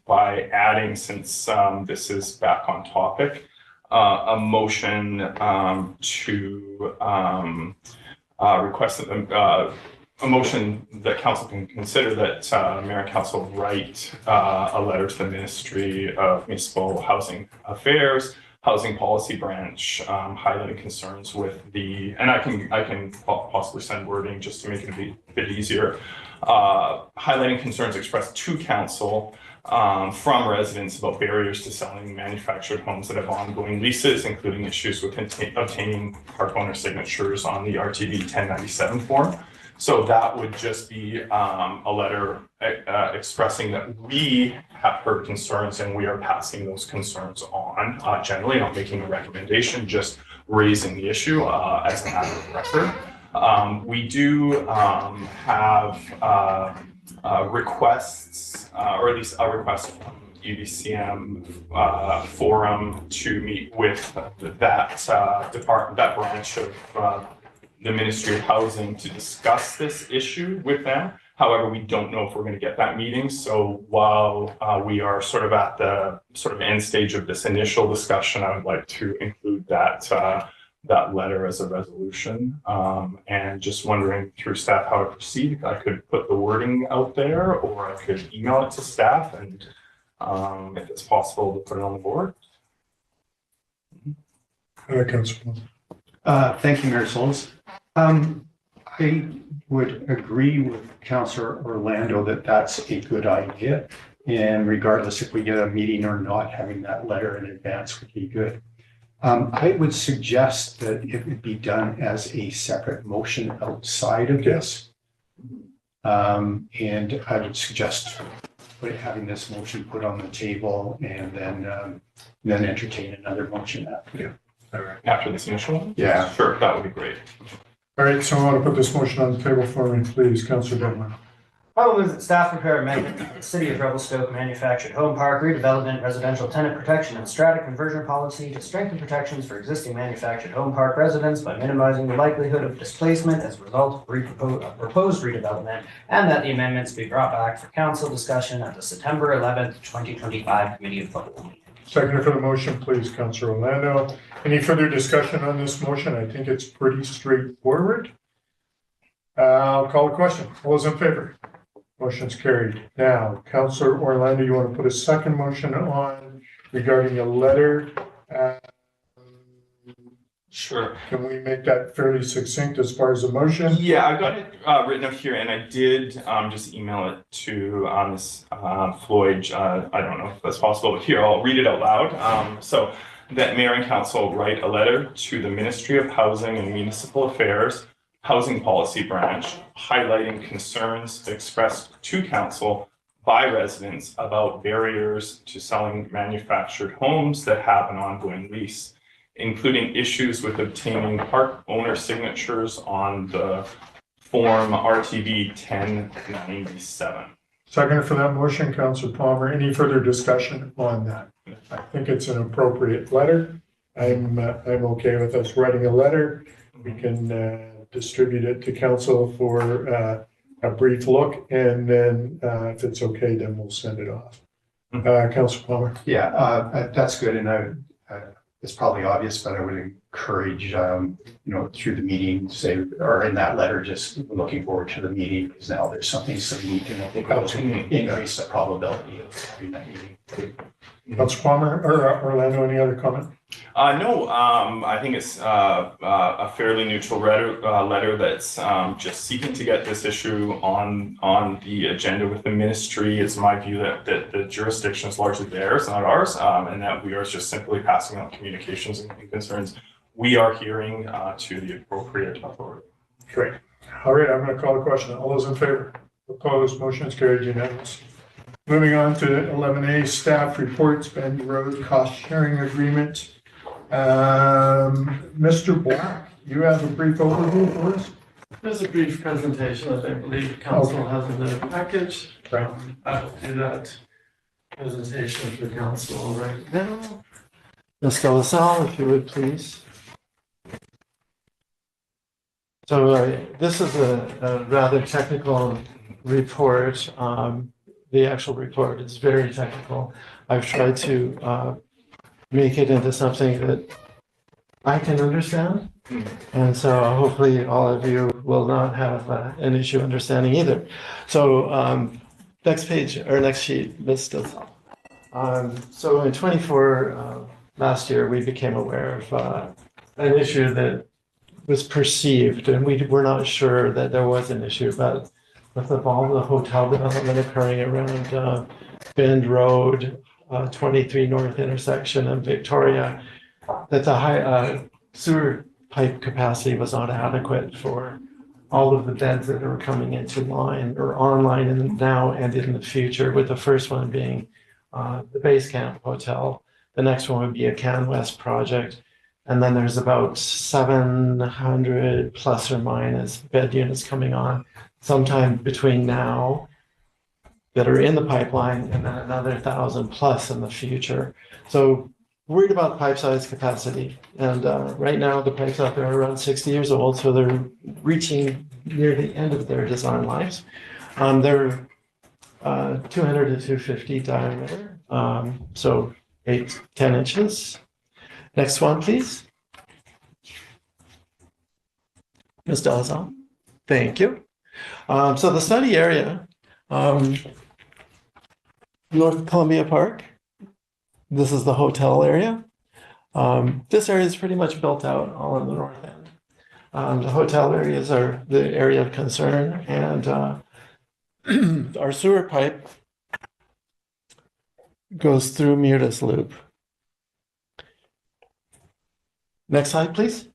by adding, since this is back on topic, a motion to request a motion that council can consider that mayor and council write a letter to the Ministry of Municipal Housing Affairs, Housing Policy Branch, highlighting concerns with and I can possibly send wording just to make it a bit easier, highlighting concerns expressed to council from residents about barriers to selling manufactured homes that have ongoing leases, including issues with obtaining park owner signatures on the RTB 1097 form. So that would just be a letter expressing that we have heard concerns and we are passing those concerns on, generally not making a recommendation, just raising the issue as a matter of record. We do have requests, or at least a request from UBCM forum to meet with that department, that branch of the Ministry of Housing to discuss this issue with them. However, we don't know if we're going to get that meeting. So while we are sort of at the end stage of this initial discussion, I would like to include that letter as a resolution. And just wondering through staff how to proceed. If I could put the wording out there, or I could email it to staff, and if it's possible to put it on the board. Councilor. Thank you, Mayor Solz. I would agree with Councillor Orlando that that's a good idea. And regardless if we get a meeting or not, having that letter in advance would be good. I would suggest that it would be done as a separate motion outside of this. And I would suggest having this motion put on the table and then entertain another motion after. Yeah. All right. After this initial one? Yeah. Sure, that would be great. All right, so I want to put this motion on the table for me, please, Councillor Devlin. I will move that staff prepare amendment to the City of Revelstoke Manufactured Home Park Redevelopment Residential Tenant Protection and Strata Conversion Policy to strengthen protections for existing manufactured home park residents by minimizing the likelihood of displacement as a result of proposed redevelopment, and that the amendments be brought back for council discussion at the September 11th, 2025 Committee of the Whole meeting. Second for the motion, please, Councillor Orlando. Any further discussion on this motion? I think it's pretty straightforward. I'll call the question. All those in favor? Motion's carried. Now, Councillor Orlando, you want to put a second motion on regarding a letter? Sure. Can we make that fairly succinct as far as the motion? Yeah, I've got it written up here, and I did just email it to Ms. Floyd. I don't know if that's possible, but here, I'll read it out loud. So that Mayor and Council write a letter to the Ministry of Housing and Municipal Affairs, Housing Policy Branch, highlighting concerns expressed to Council by residents about barriers to selling manufactured homes that have an ongoing lease, including issues with obtaining park owner signatures on the form RTB 1097. Second for that motion, Councillor Palmer. Any further discussion on that? I think it's an appropriate letter. I'm okay with us writing a letter. We can distribute it to council for a brief look, and then if it's okay, then we'll send it off. Councillor Palmer. Yeah, that's good. And it's probably obvious, but I would encourage, through the meeting, say, or in that letter, just looking forward to the meeting, because now there's something so unique, and I think that will increase the probability of having that meeting. Councillor Palmer or Orlando, any other comment? No, I think it's a fairly neutral letter that's just seeking to get this issue on the agenda with the ministry. It's my view that the jurisdiction is largely theirs, not ours, and that we are just simply passing on communications and concerns we are hearing to the appropriate authority. Great. All right, I'm going to call the question. All those in favor? Opposed? Motion is carried unanimous. Moving on to 11A, staff reports, Bendy Road cost sharing agreement. Mr. Black, you have a brief overview for us? There's a brief presentation that I believe the council has in their package. Right. I will do that presentation for council right now. Ms. Galasal, if you would please. So this is a rather technical report. The actual report is very technical. I've tried to make it into something that I can understand. And so hopefully all of you will not have an issue understanding either. So next page or next sheet, Ms. Stilzall. So in 24 last year, we became aware of an issue that was perceived, and we were not sure that there was an issue, but with all the hotel development occurring around Bend Road, 23 North intersection and Victoria, that the high sewer pipe capacity was not adequate for all of the beds that are coming into line or online and now and in the future, with the first one being the Base Camp Hotel. The next one would be a CanWest project. And then there's about 700 plus or minus bed units coming on sometime between now that are in the pipeline and then another 1,000 plus in the future. So worried about pipe size capacity. And right now the pipes out there are around 60 years old, so they're reaching near the end of their design lives. They're 200 to 250 diameter, so 8 to 10 inches. Next one, please. Ms. Dalzell. Thank you. So the study area, North Columbia Park. This is the hotel area. This area is pretty much built out all on the north end. The hotel areas are the area of concern, and our sewer pipe goes through Mutis Loop. Next slide, please.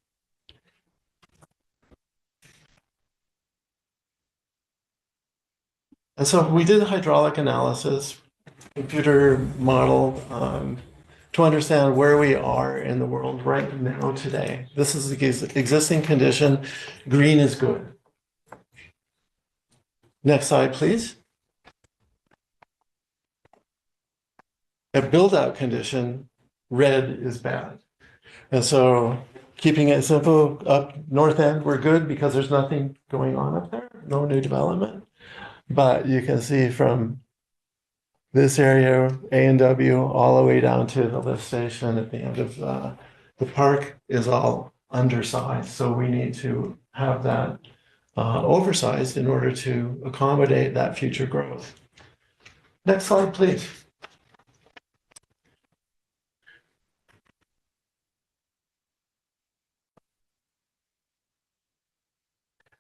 And so we did hydraulic analysis, computer model, to understand where we are in the world right now today. This is the existing condition. Green is good. Next slide, please. At build-out condition, red is bad. And so keeping it simple, up north end, we're good because there's nothing going on up there, no new development. But you can see from this area, A&W, all the way down to the lift station at the end of the park is all undersized. So we need to have that oversized in order to accommodate that future growth. Next slide, please.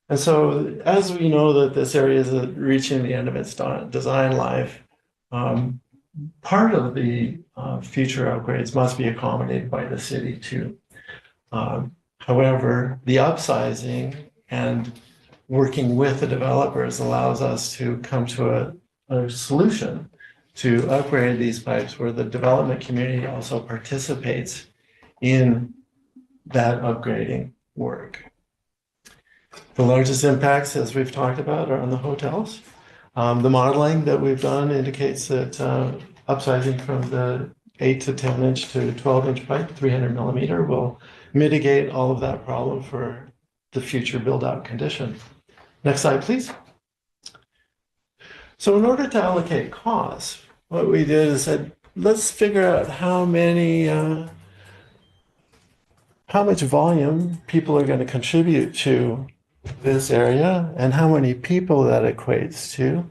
And so as we know that this area is reaching the end of its design life, part of the future upgrades must be accommodated by the city too. However, the upsizing and working with the developers allows us to come to a solution to upgrade these pipes where the development community also participates in that upgrading work. The largest impacts, as we've talked about, are on the hotels. The modeling that we've done indicates that upsizing from the 8 to 10 inch to 12 inch pipe, 300 millimeter, will mitigate all of that problem for the future build out condition. Next slide, please. So in order to allocate costs, what we did is said, let's figure out how much volume people are going to contribute to this area and how many people that equates to.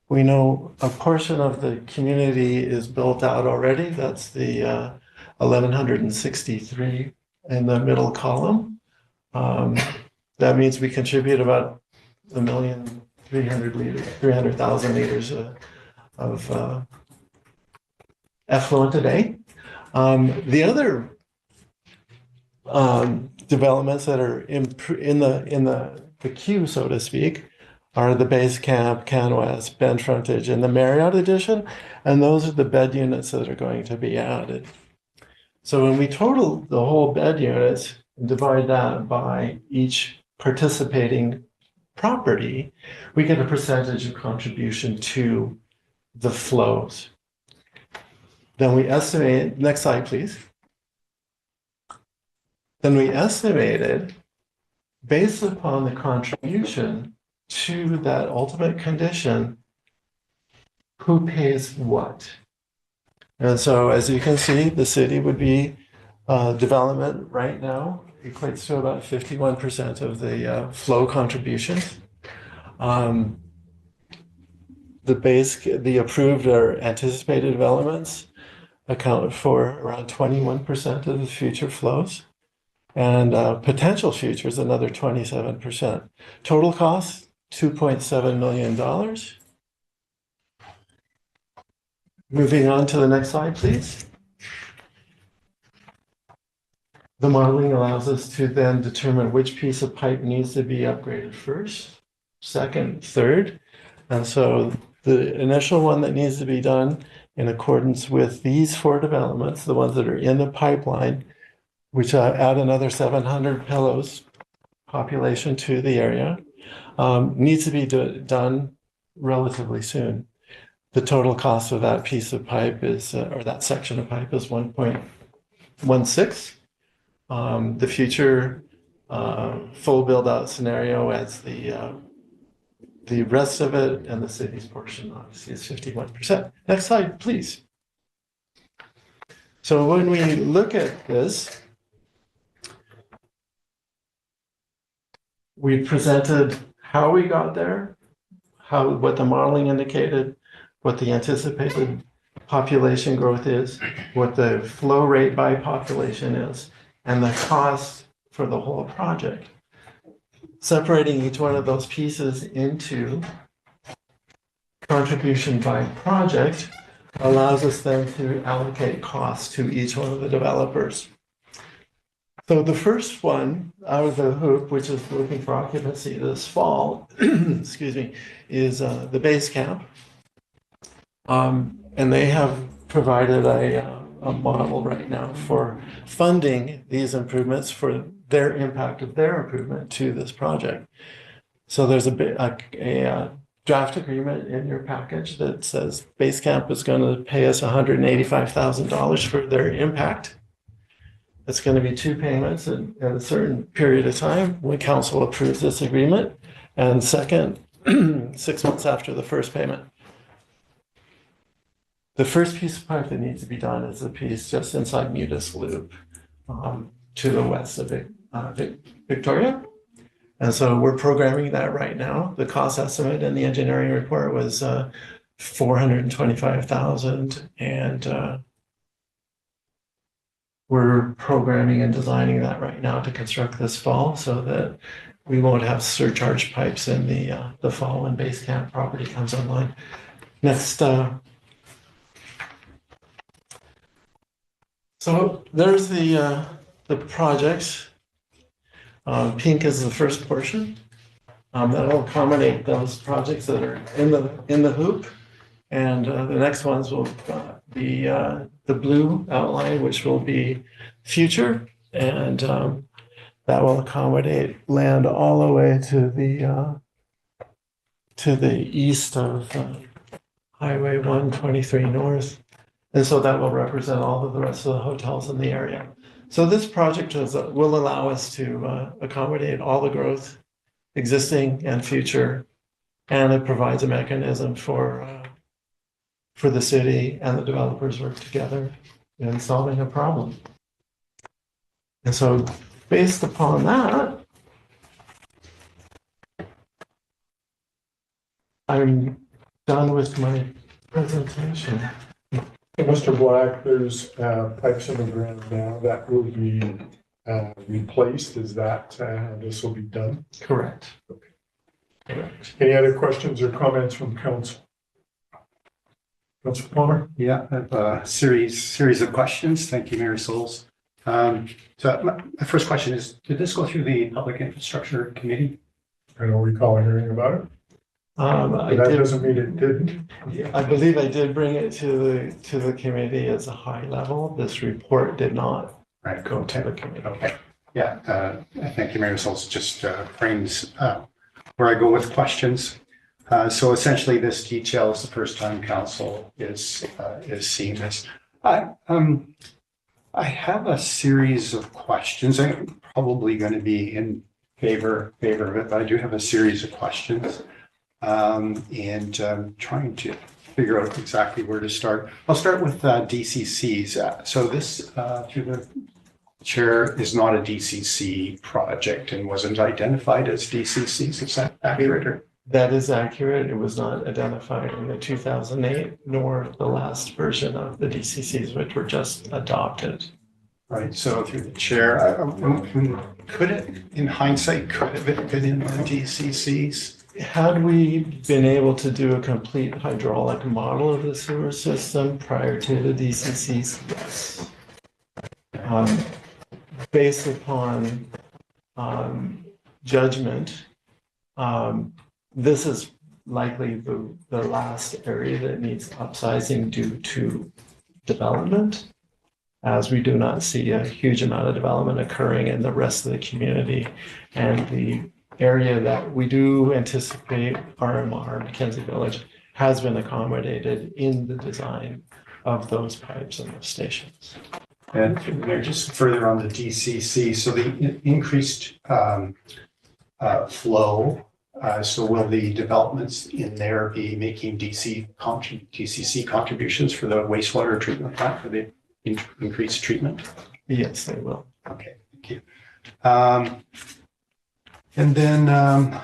We know a portion of the community is built out already. That's the 1,163 in the middle column. That means we contribute about 300,000 liters of effluent a day. The other developments that are in the queue, so to speak, are the Base Camp, CanWest, Bend Frontage, and the Marriott Edition, and those are the bed units that are going to be added. So when we total the whole bed units and divide that by each participating property, we get a percentage of contribution to the flows. Then we estimate, next slide, please. Then we estimated based upon the contribution to that ultimate condition, who pays what? And so, as you can see, the city would be development right now equates to about 51% of the flow contributions. The approved or anticipated developments account for around 21% of the future flows, and potential futures another 27%. Total cost $2.7 million. Moving on to the next slide, please. The modeling allows us to then determine which piece of pipe needs to be upgraded first, second, third. And so the initial one that needs to be done in accordance with these 4 developments, the ones that are in the pipeline, which add another 700 pillows population to the area, needs to be done relatively soon. The total cost of that piece of pipe is, or that section of pipe is 1.16. The future full build out scenario as the rest of it and the city's portion obviously is 51%. Next slide, please. So when we look at this, we presented how we got there, what the modeling indicated, what the anticipated population growth is, what the flow rate by population is, and the cost for the whole project. Separating each one of those pieces into contribution by project allows us then to allocate costs to each one of the developers. So the first one out of the hoop, which is looking for occupancy this fall, excuse me, is the base camp. And they have provided a model right now for funding these improvements for their impact of their improvement to this project. So there's a draft agreement in your package that says base camp is going to pay us $185,000 for their impact. It's going to be 2 payments in a certain period of time when council approves this agreement, and second, 6 months after the first payment. The first piece of pipe that needs to be done is the piece just inside Mutis Loop to the west of Victoria. And so we're programming that right now. The cost estimate in the engineering report was $425,000, and we're programming and designing that right now to construct this fall so that we won't have surcharge pipes in the fall when base camp property comes online. Next. So there's the projects. Pink is the first portion. That'll accommodate those projects that are in the hoop, and the next ones will be the blue outline, which will be future, and that will accommodate land all the way to the east of Highway 123 North. And so that will represent all of the rest of the hotels in the area. So this project will allow us to accommodate all the growth, existing and future, and it provides a mechanism for the city and the developers work together in solving a problem. And so based upon that, I'm done with my presentation. Mr. Black, there's pipes in the ground now that will be replaced. Is that this will be done? Correct. Okay. Correct. Any other questions or comments from council? Councilor Palmer? Yeah, I have a series of questions. Thank you, Mayor Souls. So my first question is, did this go through the Public Infrastructure Committee? I don't recall hearing about it. That doesn't mean it didn't. I believe I did bring it to the committee as a high level. This report did not go to the committee. Okay. Yeah, thank you, Mayor Souls. Just frames where I go with questions. So essentially, this details the first time council is seeing this. I have a series of questions. I'm probably going to be in favor of it, but I do have a series of questions. And trying to figure out exactly where to start. I'll start with DCCs. So this, through the chair, is not a DCC project and wasn't identified as DCCs. Is that accurate? Or? That is accurate. It was not identified in the 2008 nor the last version of the DCCs, which were just adopted. Right. So through the chair, could it, in hindsight, could have it been in the DCCs? Had we been able to do a complete hydraulic model of the sewer system prior to the DCCs, yes. Based upon judgment, this is likely the last area that needs upsizing due to development, as we do not see a huge amount of development occurring in the rest of the community. And the area that we do anticipate, RMR, Mackenzie Village, has been accommodated in the design of those pipes and those stations. And just further on the DCC, so the increased flow, so will the developments in there be making DCC contributions for the wastewater treatment plant for the increased treatment? Yes, they will. Okay, thank you. And then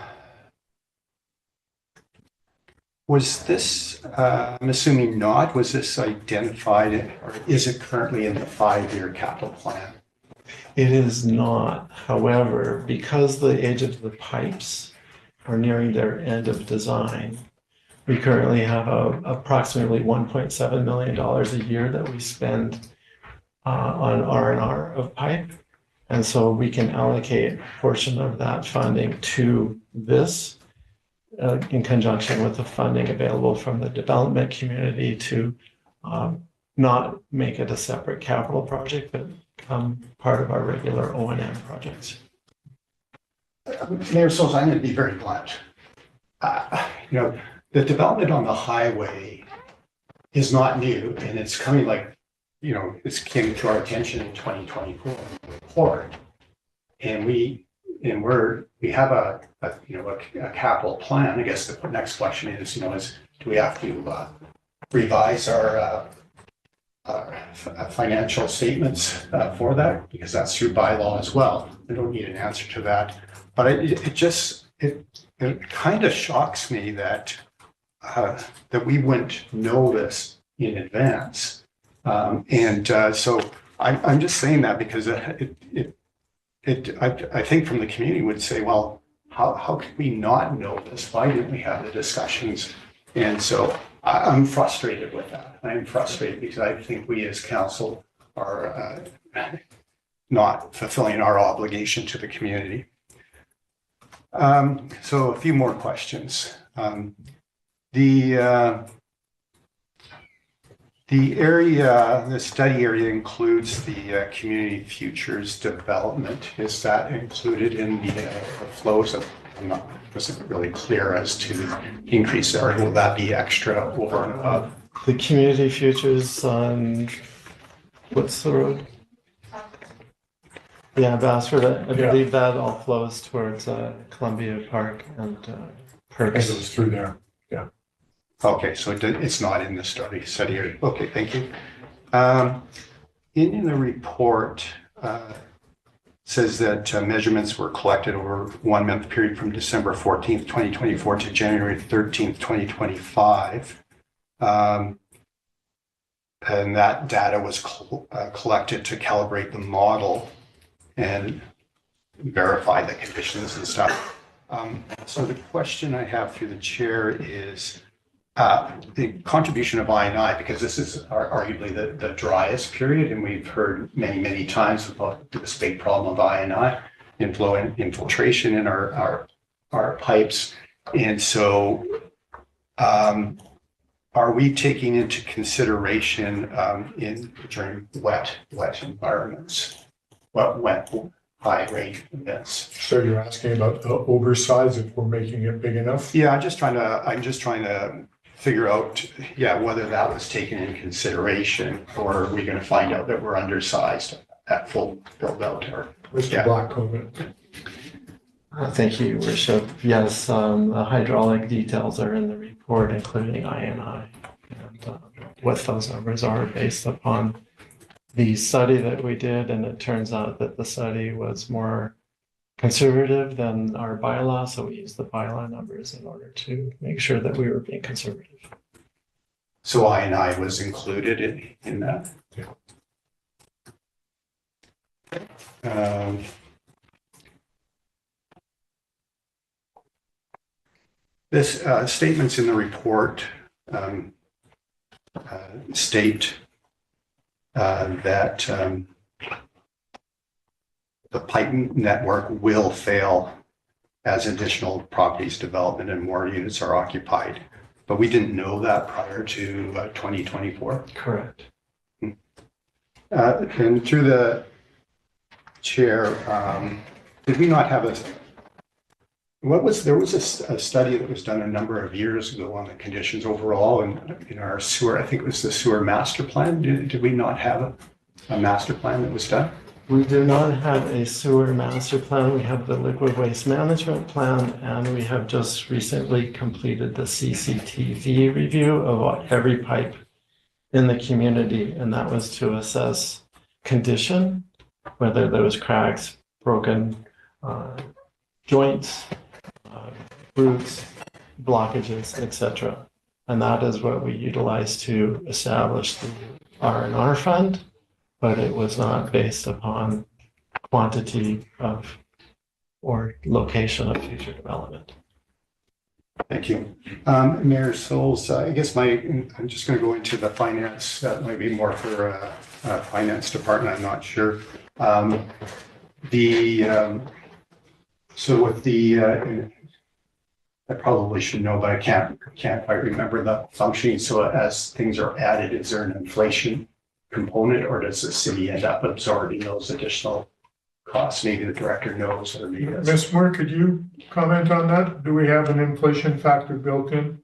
was this, I'm assuming not, was this identified or is it currently in the 5-year capital plan? It is not. However, because the age of the pipes are nearing their end of design, we currently have approximately $1.7 million a year that we spend on R&R of pipe. And so we can allocate a portion of that funding to this in conjunction with the funding available from the development community to not make it a separate capital project, but become part of our regular O&M projects. Mayor Souls, I'm going to be very blunt. The development on the highway is not new, and it's coming like, it's came to our attention in 2024. And we have a capital plan. I guess the next question is, do we have to revise our financial statements for that? Because that's through bylaw as well. I don't need an answer to that. But it kind of shocks me that we wouldn't know this in advance. So I'm just saying that because I think from the community would say, well, how could we not know this? Why didn't we have the discussions? And so I'm frustrated with that. I'm frustrated because I think we as council are not fulfilling our obligation to the community. So a few more questions. The area, the study area includes the community futures development. Is that included in the flows? Wasn't really clear as to the increase there. Will that be extra over and above? The community futures on, what's the road? Yeah, Bassford. I believe that all flows towards Columbia Park and Perks. It goes through there. Yeah. Okay, so it's not in the study area. Okay, thank you. In the report, says that measurements were collected over 1 month period from December 14th, 2024 to January 13th, 2025. And that data was collected to calibrate the model and verify the conditions and stuff. So the question I have through the chair is the contribution of I&I, because this is arguably the driest period, and we've heard many, many times about this big problem of I&I, inflow and infiltration in our pipes. And so are we taking into consideration during wet environments, wet high rate events? So you're asking about the oversize, if we're making it big enough? Yeah, I'm just trying to figure out, whether that was taken in consideration, or are we going to find out that we're undersized at full build out? Or Mr. Blackcomb. Thank you, Your Worship. Yes, the hydraulic details are in the report, including INI. And what those numbers are based upon the study that we did, and it turns out that the study was more conservative than our bylaw, so we used the bylaw numbers in order to make sure that we were being conservative. So INI was included in that. This statements in the report state that the pipe network will fail as additional properties development and more units are occupied. But we didn't know that prior to 2024. Correct. And through the chair, did we not have there was a study that was done a number of years ago on the conditions overall in our sewer, I think it was the sewer master plan. Did we not have a master plan that was done? We do not have a sewer master plan. We have the liquid waste management plan, and we have just recently completed the CCTV review of every pipe in the community, and that was to assess condition, whether there was cracks, broken joints, roots, blockages, etc. And that is what we utilized to establish the R&R fund, but it was not based upon quantity of or location of future development. Thank you. Mayor Souls, I guess I'm just going to go into the finance, that might be more for finance department, I'm not sure. So with the, I probably should know, but I can't quite remember the functioning. So as things are added, is there an inflation component, or does the city end up absorbing those additional costs? Maybe the director knows, or maybe that's... Ms. Moore, could you comment on that? Do we have an inflation factor built in?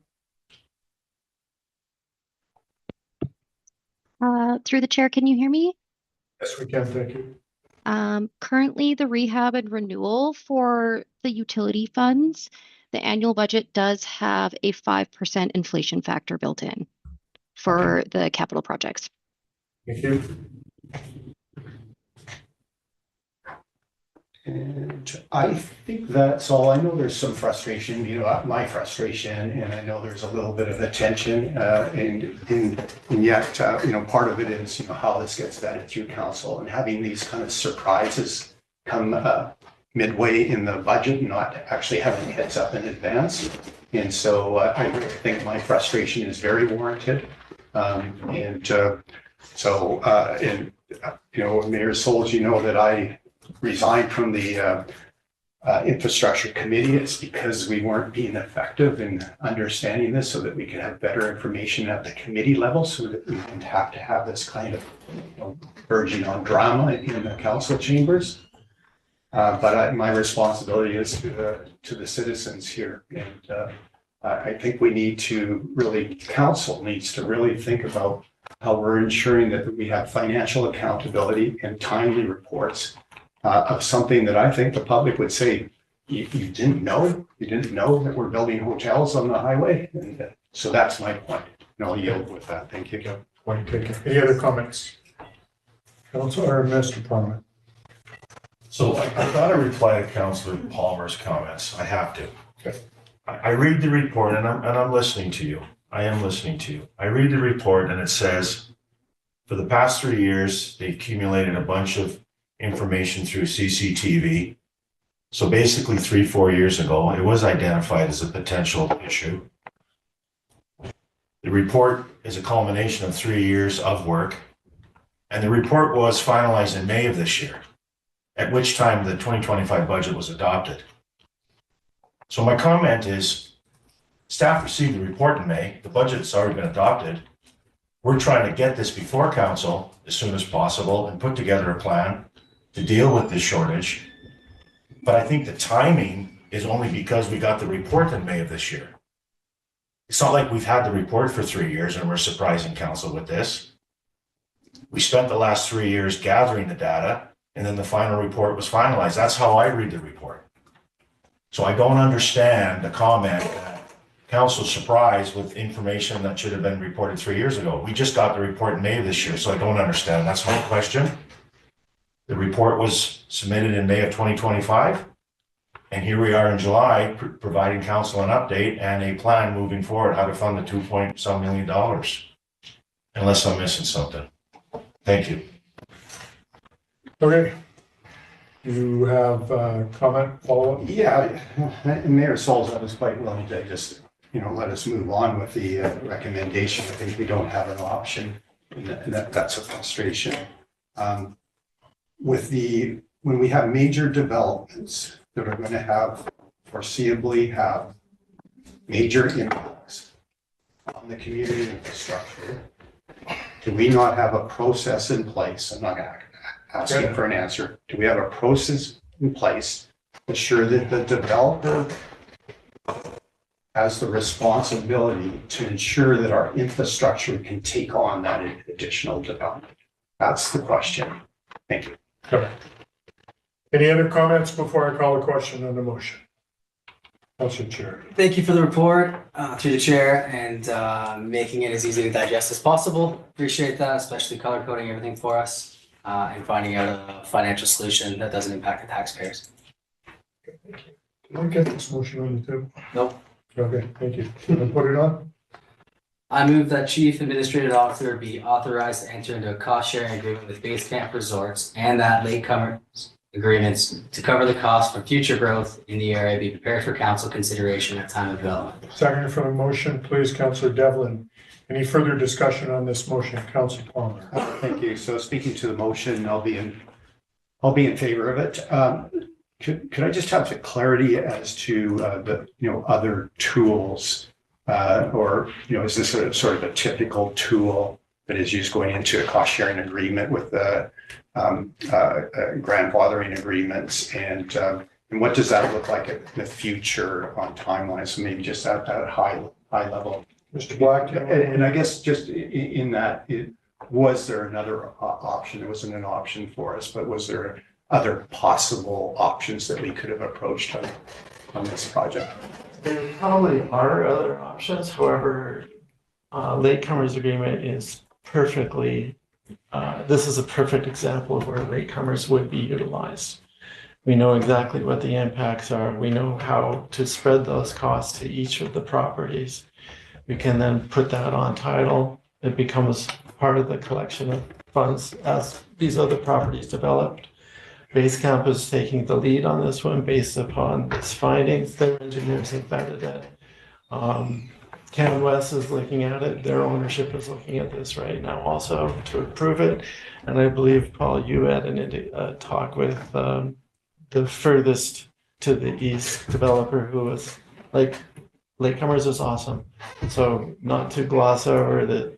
Through the chair, can you hear me? Yes, we can, thank you. Currently, the rehab and renewal for the utility funds, the annual budget does have a 5% inflation factor built in for the capital projects. Thank you. And I think that's all. I know there's some frustration, my frustration, and I know there's a little bit of attention, and yet, part of it is, how this gets vetted through council, and having these kind of surprises come midway in the budget, and not actually having heads up in advance. And so I really think my frustration is very warranted. Mayor Souls, that I resigned from the infrastructure committee. It's because we weren't being effective in understanding this, so that we could have better information at the committee level, so that we didn't have to have this kind of verging on drama in the council chambers. But my responsibility is to the citizens here, and I think we need to really, council needs to really think about how we're ensuring that we have financial accountability and timely reports of something that I think the public would say, you didn't know that we're building hotels on the highway. And so that's my point. And I'll yield with that. Thank you. Point taken. Any other comments? Councilor or Mr. Palmer? So I got to reply to Councilor Palmer's comments. I have to. Okay. I read the report, and I'm listening to you. I am listening to you. I read the report, and it says, for the past 3 years, they accumulated a bunch of information through CCTV. So basically 3-4 years ago, it was identified as a potential issue. The report is a culmination of 3 years of work, and the report was finalized in May of this year, at which time the 2025 budget was adopted. So my comment is, staff received the report in May, the budget's already been adopted. We're trying to get this before council as soon as possible and put together a plan to deal with this shortage. But I think the timing is only because we got the report in May of this year. It's not like we've had the report for 3 years and we're surprising council with this. We spent the last 3 years gathering the data, and then the final report was finalized. That's how I read the report. So I don't understand the comment that council's surprised with information that should have been reported 3 years ago. We just got the report in May of this year, so I don't understand. That's my question. The report was submitted in May of 2025. And here we are in July, providing council an update and a plan moving forward, how to fund the $2.some million. Unless I'm missing something. Thank you. Okay. You have a comment, follow-up? Yeah, Mayor Solza was quite willing to just, let us move on with the recommendation. I think we don't have an option, and that's a frustration. When we have major developments that are going to foreseeably have major impacts on the community infrastructure, do we not have a process in place? I'm not asking for an answer. Do we have a process in place to ensure that the developer has the responsibility to ensure that our infrastructure can take on that additional development? That's the question. Thank you. Okay. Any other comments before I call a question on the motion? Councilor Chair. Thank you for the report, through the chair, and making it as easy to digest as possible. Appreciate that, especially color coding everything for us, and finding out a financial solution that doesn't impact the taxpayers. Did I get this motion on the table? Nope. Okay, thank you. Can I put it on? I move that Chief Administrative Officer be authorized to enter into a cost-sharing agreement with Base Camp Resorts and that latecomers agreements to cover the cost for future growth in the area be prepared for council consideration at time of development. Second for the motion, please, Councilor Devlin. Any further discussion on this motion? Councilor Palmer. Thank you. So speaking to the motion, I'll be in favor of it. Could I just have the clarity as to the other tools, or is this a sort of a typical tool that is used going into a cost sharing agreement with the grandfathering agreements, and what does that look like in the future on timelines? So maybe just at a high level. Mr. Black. And I guess just in that, was there another option? It wasn't an option for us, but was there other possible options that we could have approached on this project? There probably are other options. However, latecomers agreement is perfectly, this is a perfect example of where latecomers would be utilized. We know exactly what the impacts are. We know how to spread those costs to each of the properties. We can then put that on title. It becomes part of the collection of funds as these other properties developed. Basecamp is taking the lead on this one based upon its findings. Their engineers have vetted it. CanWest is looking at it. Their ownership is looking at this right now also to approve it. And I believe, Paul, you had a talk with the furthest to the east developer who was like, latecomers is awesome. So not to gloss over that,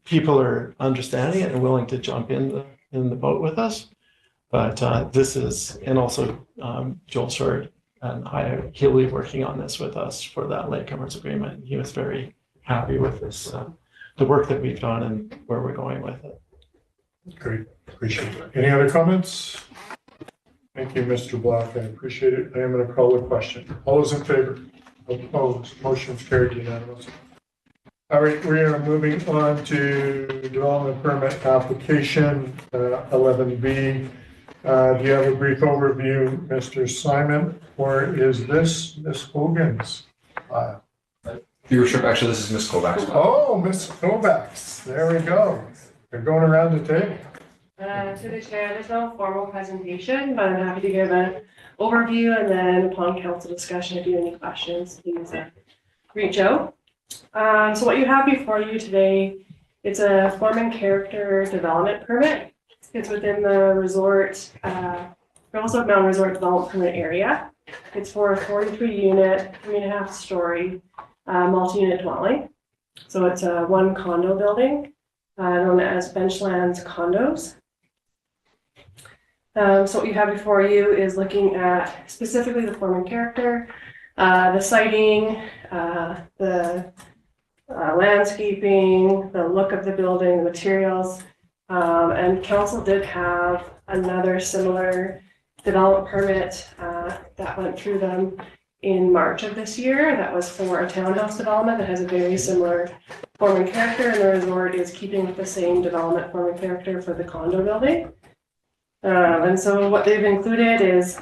people are understanding it and willing to jump in the boat with us. But this is, and also Joel Short and he'll be working on this with us for that latecomers agreement. He was very happy with this, the work that we've done and where we're going with it. Great, appreciate it. Any other comments? Thank you, Mr. Black. I appreciate it. I am going to call the question. All those in favor? Opposed? Motion's carried unanimously. All right, we are moving on to development permit application 11B. Do you have a brief overview, Mr. Simon, or is this Ms. Hogan's? Your worship, actually, this is Ms. Kovacs. Oh, Ms. Kovacs. There we go. They're going around the table. To the chair, there's no formal presentation, but I'm happy to give an overview, and then upon council discussion, if you have any questions, please reach out. So what you have before you today, it's a form and character development permit. It's within the resort, Revelstoke Mountain Resort Development Permit area. It's for a 43-unit, 3.5-story multi-unit dwelling. So it's a one condo building known as Benchlands Condos. So what you have before you is looking at specifically the form and character, the siting, the landscaping, the look of the building, the materials, and council did have another similar development permit that went through them in March of this year. That was for a townhouse development that has a very similar form and character, and the resort is keeping with the same development form and character for the condo building. And so what they've included is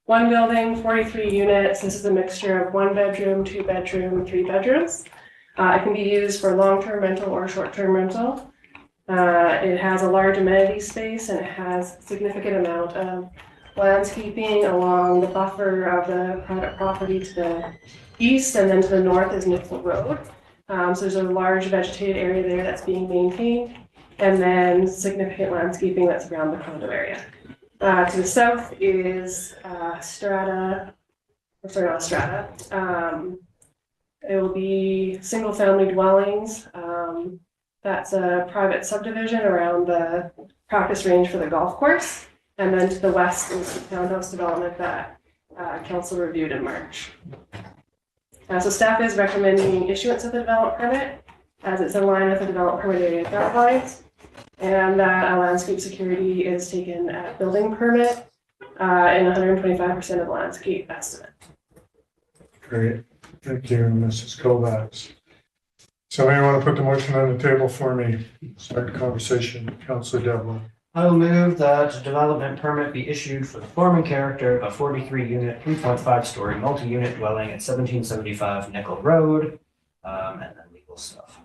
one building, 43 units. This is a mixture of 1 bedroom, 2 bedroom, 3 bedrooms. It can be used for long-term rental or short-term rental. It has a large amenity space, and it has significant amount of landscaping along the buffer of the private property to the east, and then to the north is Nickel Road. So there's a large vegetated area there that's being maintained, and then significant landscaping that's around the condo area. To the south is Strata. It will be single-family dwellings. That's a private subdivision around the practice range for the golf course. And then to the west is the townhouse development that council reviewed in March. So staff is recommending issuance of the development permit as it's in line with the development permit area guidelines. And that a landscape security is taken at building permit in 125% of the landscape estimate. Great. Thank you, Mrs. Kovacs. Somebody want to put the motion on the table for me? Start the conversation. Councillor Devlin. I will move that a development permit be issued for the form and character of a 43-unit, 3.5-story multi-unit dwelling at 1775 Nickel Road, and then legal stuff.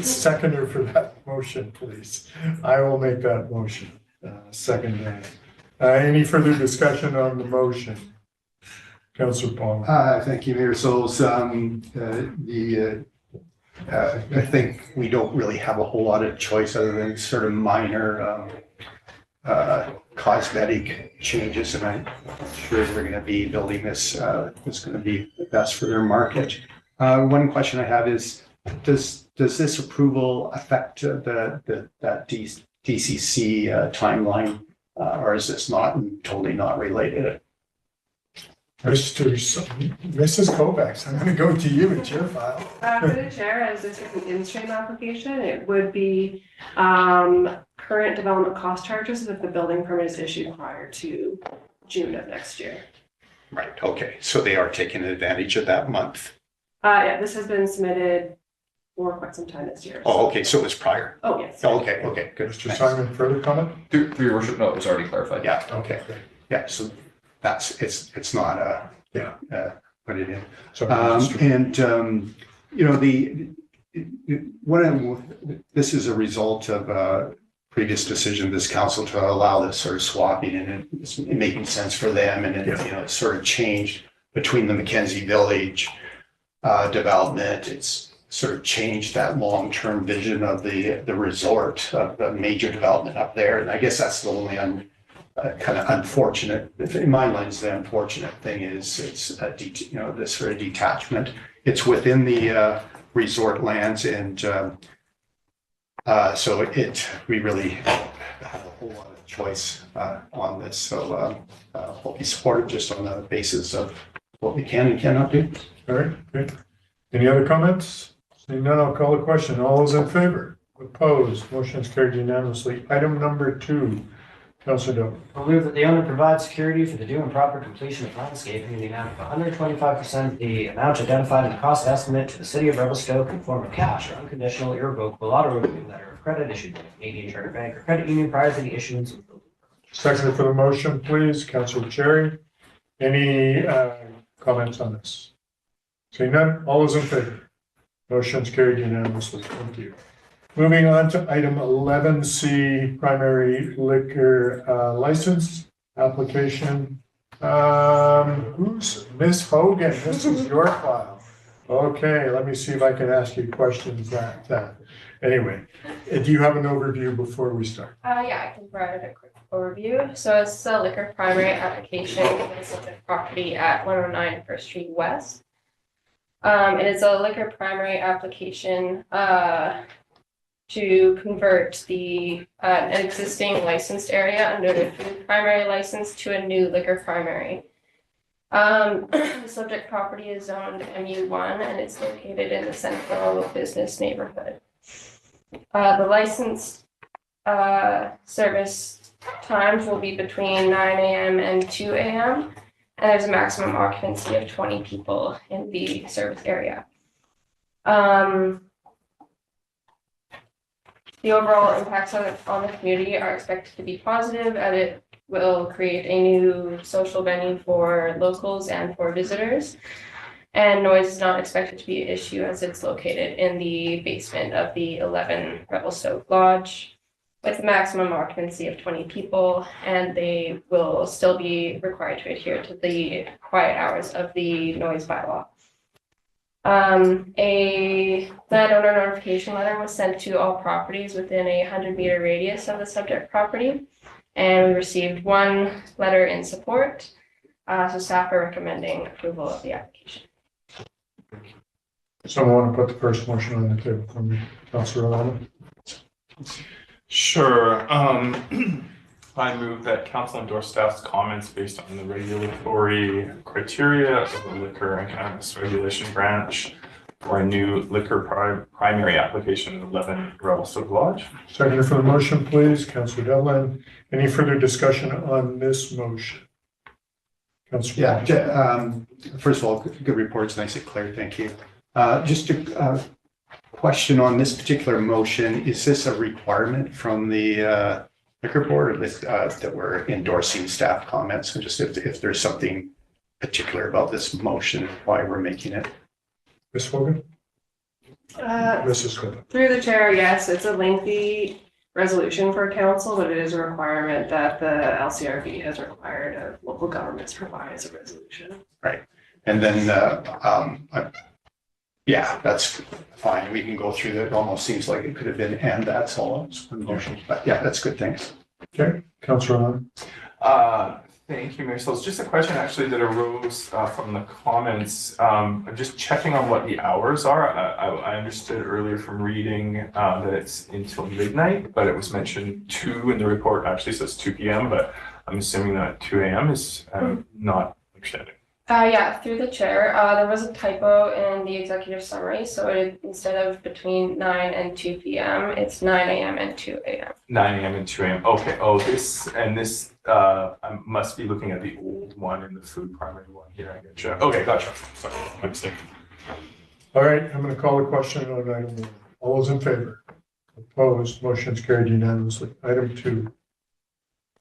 Seconder for that motion, please. I will make that motion. Second that. Any further discussion on the motion? Councillor Paul. Thank you, Mayor Souls. I think we don't really have a whole lot of choice other than sort of minor cosmetic changes, and I'm sure they're going to be building this. It's going to be the best for their market. One question I have is, does this approval affect that DCC timeline, or is this totally not related? Mrs. Kovacs, I'm going to go to you. It's your file. For the chair, as this is an in-stream application, it would be current development cost charges if the building permit is issued prior to June of next year. Right. Okay. So they are taking advantage of that month. Yeah, this has been submitted for quite some time this year. Oh, okay. So it was prior. Oh, yes. Oh, okay. Okay. Good. Mr. Simon, further comment? Through your worship, no, it was already clarified. Yeah. Okay. Yeah. So it's not put it in. This is a result of a previous decision of this council to allow this sort of swapping, and it's making sense for them, and it sort of changed between the Mackenzie Village development. It's sort of changed that long-term vision of the resort, of the major development up there, and I guess that's the only kind of unfortunate, in my lens, the unfortunate thing is it's this sort of detachment. It's within the resort lands, and so we really have a whole lot of choice on this. So we'll be supportive just on the basis of what we can and cannot do. All right, good. Any other comments? Seeing none, I'll call the question. All those in favor? Opposed? Motion is carried unanimously. Item number 2. Councillor Doe. I'll move that the owner provide security for the due and proper completion of landscaping in the amount of 125% of the amount identified in the cost estimate to the city of Revelstoke in the form of cash or unconditional, irrevocable auto review letter of credit issued by the Canadian Charter Bank or credit union prior to the issuance of the. Seconder for the motion, please. Councillor Cherry. Any comments on this? Seeing none, all those in favor? Motion's carried unanimously. Thank you. Moving on to item 11C, primary liquor license application. Who's Ms. Hogan? This is your file. Okay, let me see if I can ask you questions anyway, do you have an overview before we start? Yeah, I can provide a quick overview. So it's a liquor primary application for the subject property at 109 First Street West. It is a liquor primary application to convert an existing licensed area under the food primary license to a new liquor primary. The subject property is zoned MU1 and it's located in the central business neighborhood. The licensed service times will be between 9 a.m. and 2 a.m. And there's a maximum occupancy of 20 people in the service area. The overall impacts on the community are expected to be positive, and it will create a new social venue for locals and for visitors. And noise is not expected to be an issue as it's located in the basement of the 11 Revelstoke Lodge with a maximum occupancy of 20 people, and they will still be required to adhere to the quiet hours of the noise bylaw. A landowner notification letter was sent to all properties within a 100-meter radius of the subject property, and we received one letter in support. So staff are recommending approval of the application. Someone want to put the first motion on the table for me, Councillor Alana? Sure. I move that council endorse staff's comments based on the regulatory criteria of the Liquor and Cannabis Regulation Branch for a new liquor primary application at 11 Revelstoke Lodge. Seconder for the motion, please, Councillor Devlin. Any further discussion on this motion? Councillor. Yeah, first of all, good reports, nice and clear, thank you. Just a question on this particular motion, is this a requirement from the liquor board or that we're endorsing staff comments? And just if there's something particular about this motion, why we're making it? Ms. Hogan? Mrs. Hogan. Through the chair, yes, it's a lengthy resolution for council, but it is a requirement that the LCRB has required of local governments provide as a resolution. Right. And then, yeah, that's fine. We can go through that. It almost seems like it could have been, and that's all. But yeah, that's good. Thanks. Okay, Councillor Alana. Thank you, Mayor. So it's just a question actually that arose from the comments. I'm just checking on what the hours are. I understood earlier from reading that it's until midnight, but it was mentioned 2 in the report. Actually says 2 p.m., but I'm assuming that 2 a.m. is not understanding. Yeah, through the chair, there was a typo in the executive summary. So instead of between 9 and 2 p.m., it's 9 a.m. and 2 a.m. 9 a.m. and 2 a.m. Okay. Oh, I must be looking at the old one in the food primary one here. I get you. Okay, gotcha. Sorry, my mistake. All right, I'm going to call the question on item 1. All those in favor? Opposed? Motion's carried unanimously. Item 2.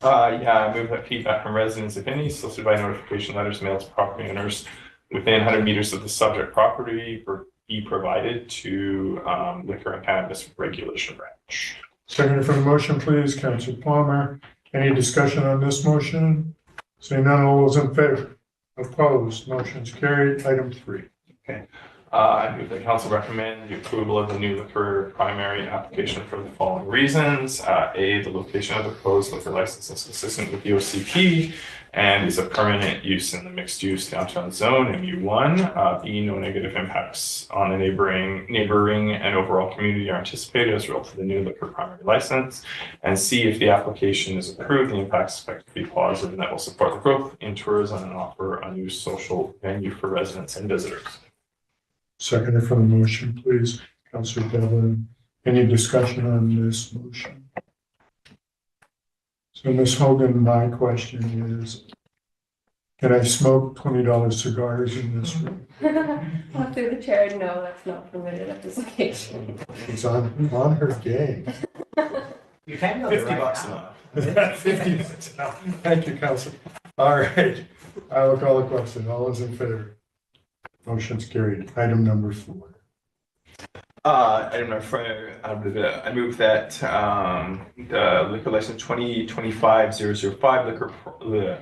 Yeah, I move that feedback from residents, if any, solicited by notification letters mailed to property owners within 100 meters of the subject property be provided to Liquor and Cannabis Regulation Branch. Seconder for the motion, please, Councillor Palmer. Any discussion on this motion? Seeing none, all those in favor? Opposed? Motion's carried. Item 3. Okay. I move that council recommend the approval of the new liquor primary application for the following reasons. A, the location of the proposed liquor license is consistent with the OCP and is a permanent use in the mixed use downtown zone, MU1. B, no negative impacts on the neighboring and overall community are anticipated as a result of the new liquor primary license. And C, if the application is approved, the impacts expected to be positive and that will support the growth in tourism and offer a new social venue for residents and visitors. Seconder for the motion, please, Councillor Devlin. Any discussion on this motion? So Ms. Hogan, my question is, can I smoke $20 cigars in this room? Through the chair, no, that's not permitted at this location. It's on her game. You can go $50 enough. 50 bucks. Thank you, Councillor. All right, I will call the question. All those in favor? Motion's carried. Item number 4. Item number 4, I move that the liquor license 2025-005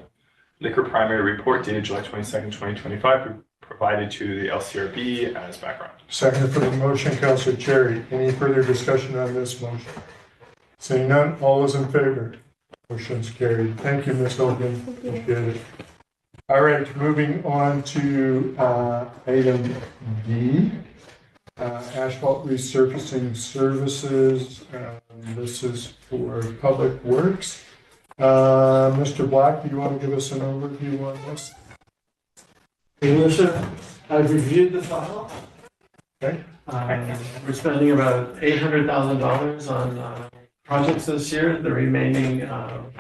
liquor primary report dated July 22nd, 2025 be provided to the LCRB as background. Second for the motion, Councillor Cherry. Any further discussion on this motion? Seeing none, all those in favor? Motion's carried. Thank you, Ms. Hogan. Appreciate it. All right, moving on to item D, asphalt resurfacing services. This is for Public Works. Mr. Black, do you want to give us an overview on this? Your Worship, I've reviewed the file. Okay. We're spending about $800,000 on projects this year. The remaining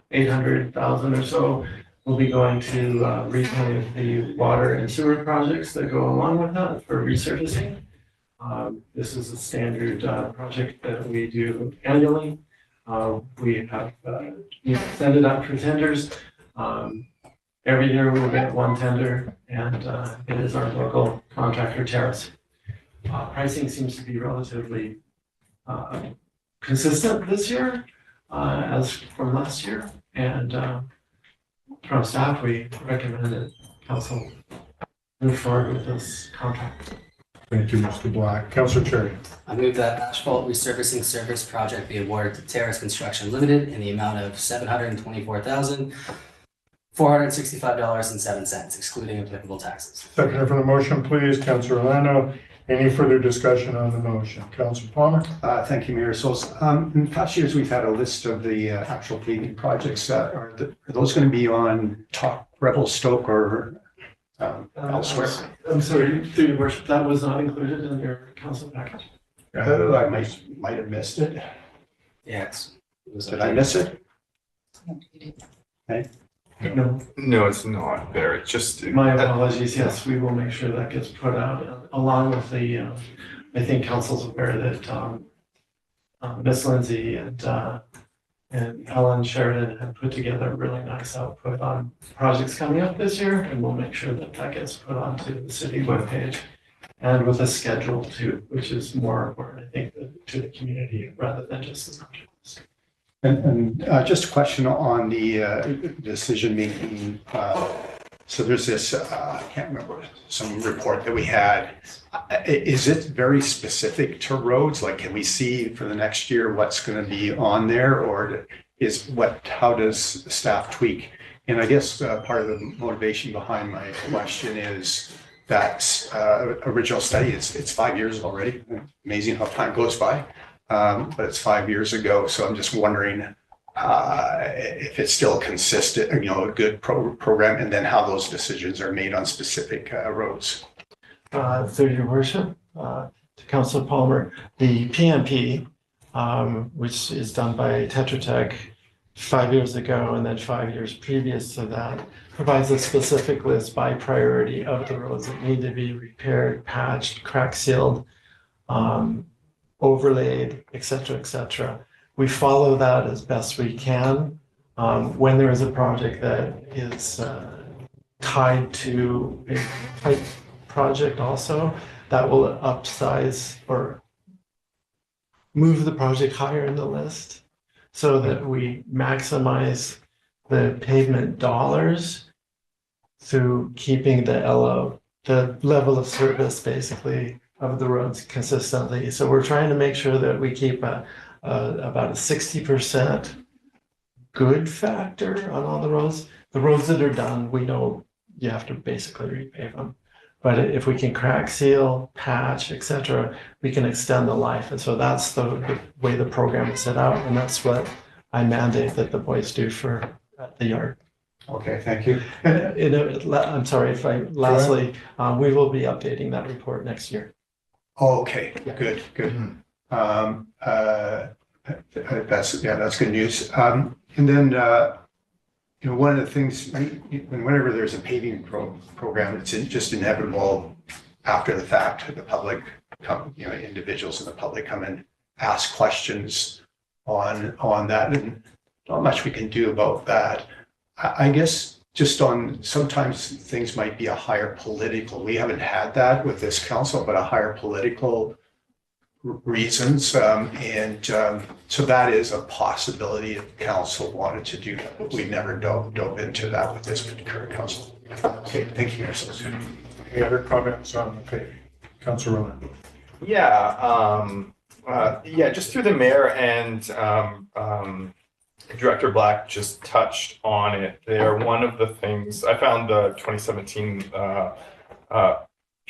800,000 or so will be going to repay the water and sewer projects that go along with that for resurfacing. This is a standard project that we do annually. We have sent it out for tenders. Every year we'll get one tender, and it is our local contractor, Terrace. Pricing seems to be relatively consistent this year as from last year, and from staff, we recommend that council move forward with this contract. Thank you, Mr. Black. Councillor Cherry. I move that asphalt resurfacing service project be awarded to Terrace Construction Limited in the amount of $724,465.07, excluding applicable taxes. Seconder for the motion, please. Councillor Orlando. Any further discussion on the motion? Councillor Palmer. Thank you, Mayor Souls. In past years, we've had a list of the actual paving projects. Are those going to be on top Revelstoke or elsewhere? I'm sorry, through your worship, that was not included in your council package. I might have missed it. Yes. Did I miss it? Hey? No, it's not there. It's just. My apologies. Yes, we will make sure that gets put out along with the, I think council's aware that Miss Lindsay and Ellen Sheridan have put together a really nice output on projects coming up this year, and we'll make sure that that gets put onto the city webpage and with a schedule too, which is more important, I think, to the community rather than just the project. And just a question on the decision making. So there's this, I can't remember, some report that we had. Is it very specific to roads? Like, can we see for the next year what's going to be on there, or how does staff tweak? And I guess part of the motivation behind my question is that original study, it's 5 years already. Amazing how time goes by. But it's 5 years ago. So I'm just wondering if it's still consistent, a good program, and then how those decisions are made on specific roads. Through your worship, to Councillor Palmer, the PMP, which is done by Tetra Tech 5 years ago, and then 5 years previous to that, provides a specific list by priority of the roads that need to be repaired, patched, crack sealed, overlaid, et cetera, et cetera. We follow that as best we can. When there is a project that is tied to a type project also, that will upsize or move the project higher in the list so that we maximize the pavement dollars through keeping the level of service basically of the roads consistently. So we're trying to make sure that we keep about a 60% good factor on all the roads. The roads that are done, we know you have to basically repave them. But if we can crack seal, patch, etc., we can extend the life. And so that's the way the program is set out. And that's what I mandate that the boys do for the yard. Okay, thank you. I'm sorry if lastly, we will be updating that report next year. Oh, okay, good. That's good news. And then, one of the things, whenever there's a paving program, it's just inevitable after the fact, the public individuals in the public come and ask questions on that, and not much we can do about that. I guess just on, sometimes things might be a higher political, we haven't had that with this council, but a higher political reasons. So that is a possibility if council wanted to do that, but we've never dove into that with this particular council. Okay, thank you, Mayor. Any other comments on the paving? Councillor Roland. Just through the mayor and Director Black just touched on it there. One of the things I found the 2017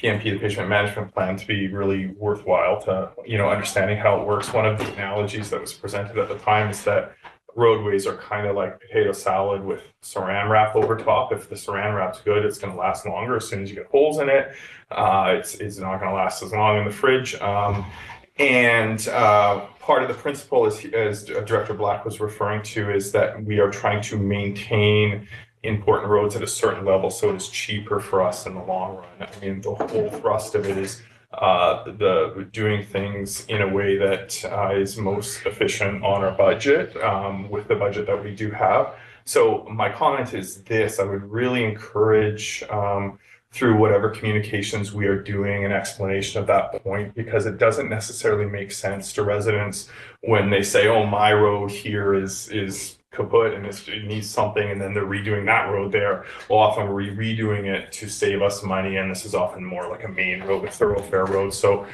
PMP, the Pavement Management Plan, to be really worthwhile to, understanding how it works. One of the analogies that was presented at the time is that roadways are kind of like potato salad with saran wrap over top. If the saran wrap's good, it's going to last longer. As soon as you get holes in it, it's not going to last as long in the fridge. And part of the principle, as Director Black was referring to, is that we are trying to maintain important roads at a certain level so it's cheaper for us in the long run. I mean, the whole thrust of it is the doing things in a way that is most efficient on our budget, with the budget that we do have. So my comment is this: I would really encourage, through whatever communications we are doing, an explanation of that point, because it doesn't necessarily make sense to residents when they say, oh, my road here is kaput and it needs something, and then they're redoing that road there. Well, often we're redoing it to save us money, and this is often more like a main road, a thoroughfare road. So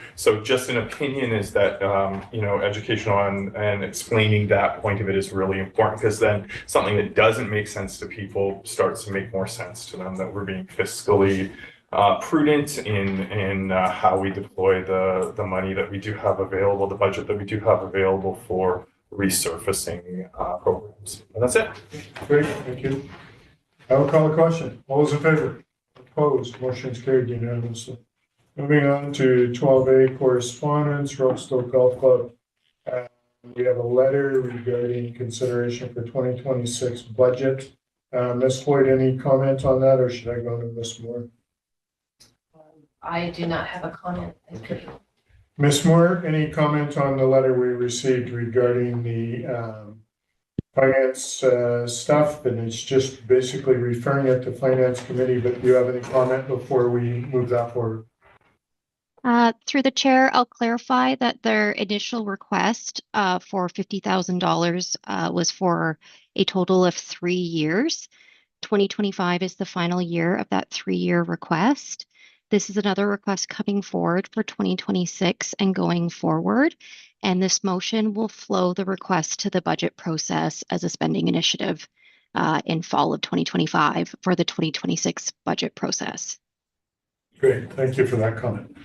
just an opinion is that, education on and explaining that point of it is really important, because then something that doesn't make sense to people starts to make more sense to them, that we're being fiscally prudent in how we deploy the money that we do have available, the budget that we do have available for resurfacing programs. And that's it. Great, thank you. I will call the question. All those in favor? Opposed? Motion's carried unanimously. Moving on to 12A, correspondence, Revelstoke Golf Club. We have a letter regarding consideration for 2026 budget. Ms. Floyd, any comment on that, or should I go to Ms. Moore? I do not have a comment. Okay. Ms. Moore, any comment on the letter we received regarding the finance stuff? And it's just basically referring it to Finance Committee, but do you have any comment before we move that forward? Through the chair, I'll clarify that their initial request for $50,000 was for a total of 3 years. 2025 is the final year of that 3-year request. This is another request coming forward for 2026 and going forward. And this motion will flow the request to the budget process as a spending initiative in fall of 2025 for the 2026 budget process. Great, thank you for that comment.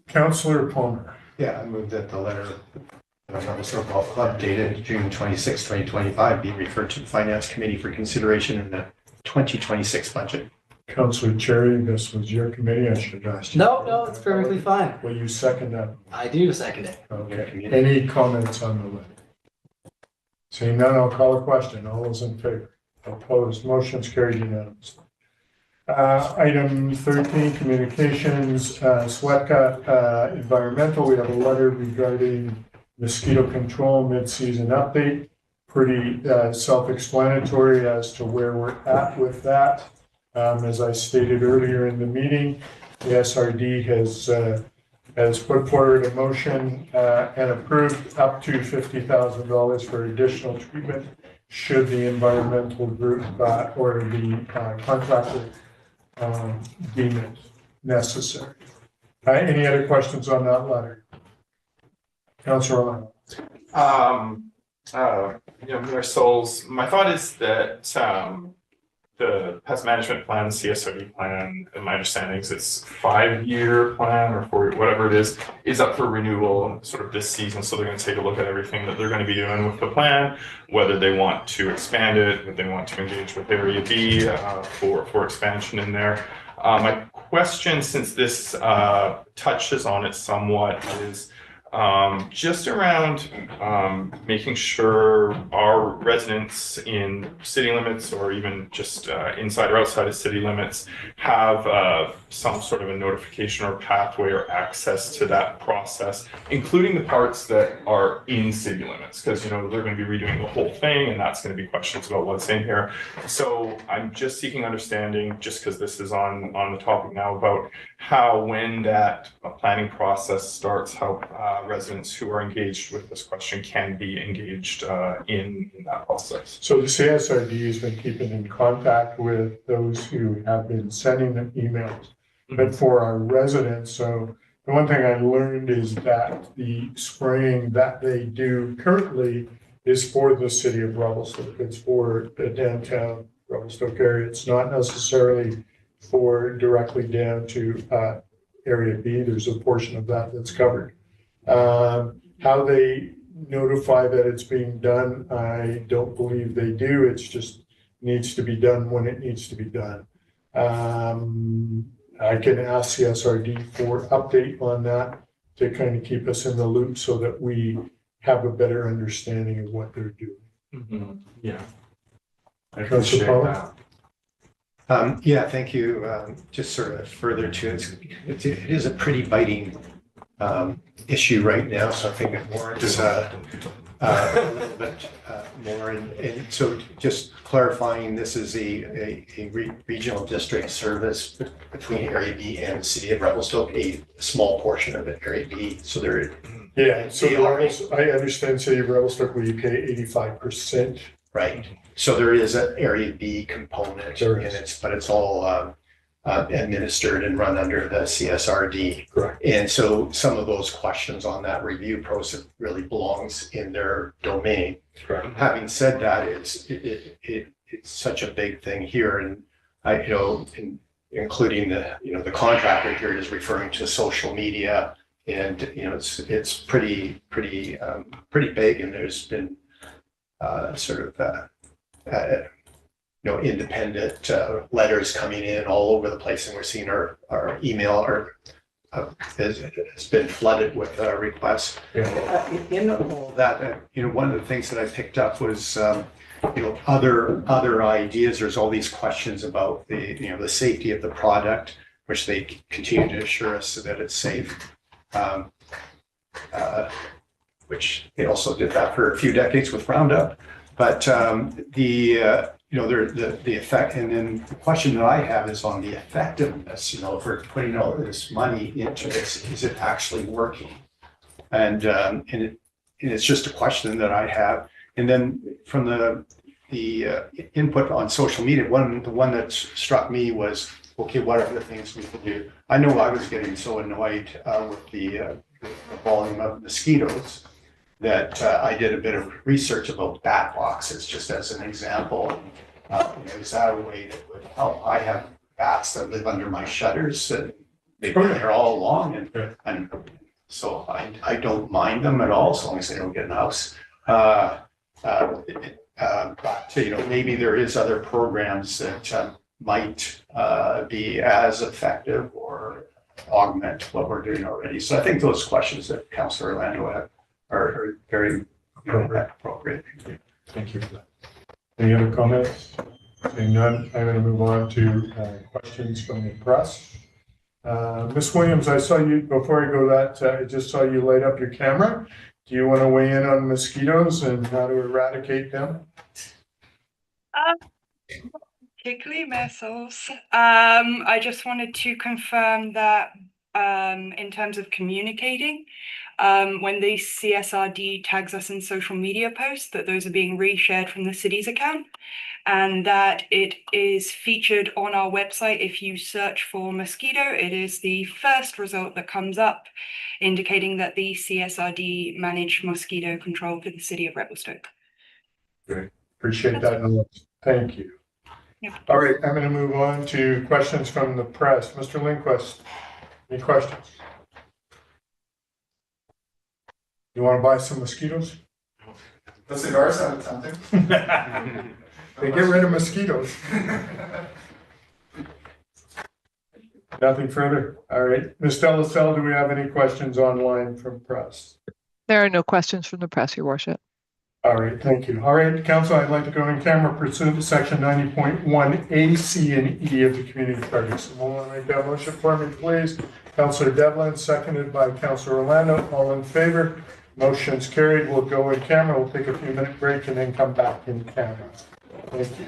Councillor Palmer. Yeah, I move that the letter of Revelstoke Golf Club dated June 26, 2025 be referred to the Finance Committee for consideration in the 2026 budget. Councillor Cherry, this was your committee. I should have asked you. No, it's perfectly fine. Will you second that? I do second it. Okay. Any comments on the letter? Seeing none, I'll call a question. All those in favor? Opposed? Motion's carried unanimously. Item 13, communications, Swetka Environmental. We have a letter regarding mosquito control mid-season update. Pretty self-explanatory as to where we're at with that. As I stated earlier in the meeting, the SRD has put forward a motion and approved up to $50,000 for additional treatment should the environmental group or the contractor deem it necessary. Any other questions on that letter? Councillor Mayor Souls, my thought is that the pest management plan, the CSRD plan, in my understanding is it's 5-year plan or 4, whatever it is up for renewal sort of this season. So they're going to take a look at everything that they're going to be doing with the plan, whether they want to expand it, whether they want to engage with Area B for expansion in there. My question, since this touches on it somewhat, is just around making sure our residents in city limits or even just inside or outside of city limits have some sort of a notification or pathway or access to that process, including the parts that are in city limits, because they're going to be redoing the whole thing, and that's going to be questions about what's in here. So I'm just seeking understanding, just because this is on the topic now, about how, when that planning process starts, how residents who are engaged with this question can be engaged in that process. So the CSRD has been keeping in contact with those who have been sending them emails, but for our residents. So the one thing I learned is that the spraying that they do currently is for the city of Revelstoke. It's for the downtown Revelstoke area. It's not necessarily for directly down to Area B. There's a portion of that that's covered. How they notify that it's being done, I don't believe they do. It's just needs to be done when it needs to be done. I can ask CSRD for update on that to kind of keep us in the loop so that we have a better understanding of what they're doing. Yeah. I Councillor appreciate Paul? that. Yeah, thank you. Just sort of further to it is a pretty biting issue right now, so I think it warrants a little bit more. And so just clarifying, this is a regional district service between Area B and the city of Revelstoke, a small portion of it, Area B. So there, Yeah, so I understand City of Revelstoke, we pay 85%. right. So there is an Area B component, There and is. but it's all administered and run under the CSRD. Correct. And so some of those questions on that review process really belongs in their domain. Correct. Having said that, it's such a big thing here, and including the contractor here is referring to social media, and it's pretty big, and there's been independent letters coming in all over the place, and we're seeing our email has been flooded with requests. Yeah. In all that, one of the things that I picked up was other ideas. There's all these questions about the safety of the product, which they continue to assure us that it's safe. Which they also did that for a few decades with Roundup. But the effect, and then the question that I have is on the effectiveness. If we're putting all this money into this, is it actually working? And it's just a question that I have. And then from the input on social media, the one that struck me was, okay, what are the things we can do? I know I was getting so annoyed with the volume of mosquitoes that I did a bit of research about bat boxes, just as an example. Is that a way that would help? I have bats that live under my shutters, and they've been there all along, and so I don't mind them at all, as long as they don't get in the house. But maybe there is other programs that might be as effective or augment what we're doing already. So I think those questions that Councillor Orlando had are very appropriate. Thank you for that. Any other comments? Seeing none, I'm going to move on to questions from the press. Ms. Williams, I saw you, before I go that, I just saw you light up your camera. Do you want to weigh in on mosquitoes and how to eradicate them? Particularly measles. I just wanted to confirm that in terms of communicating, when the CSRD tags us in social media posts, that those are being reshared from the city's account, and that it is featured on our website. If you search for mosquito, it is the first result that comes up, indicating that the CSRD manage mosquito control for the city of Revelstoke. Great. Appreciate that. Thank you. Yep. All right, I'm going to move on to questions from the press. Mr. Lindquist, any questions? You want to buy some mosquitoes? The cigars sound tempting. They get rid of mosquitoes. Nothing further. All right. Ms. Delaselle, do we have any questions online from press? There are no questions from the press, Your Worship. All right, thank you. All right, Council, I'd like to go in camera pursuant to section 90.1A, C, and E of the Community Charter. Someone want to make that motion for me, please? Councillor Devlin, seconded by Councillor Orlando. All in favor? Motion's carried. We'll go in camera. We'll take a few-minute break and then come back in camera. Thank you.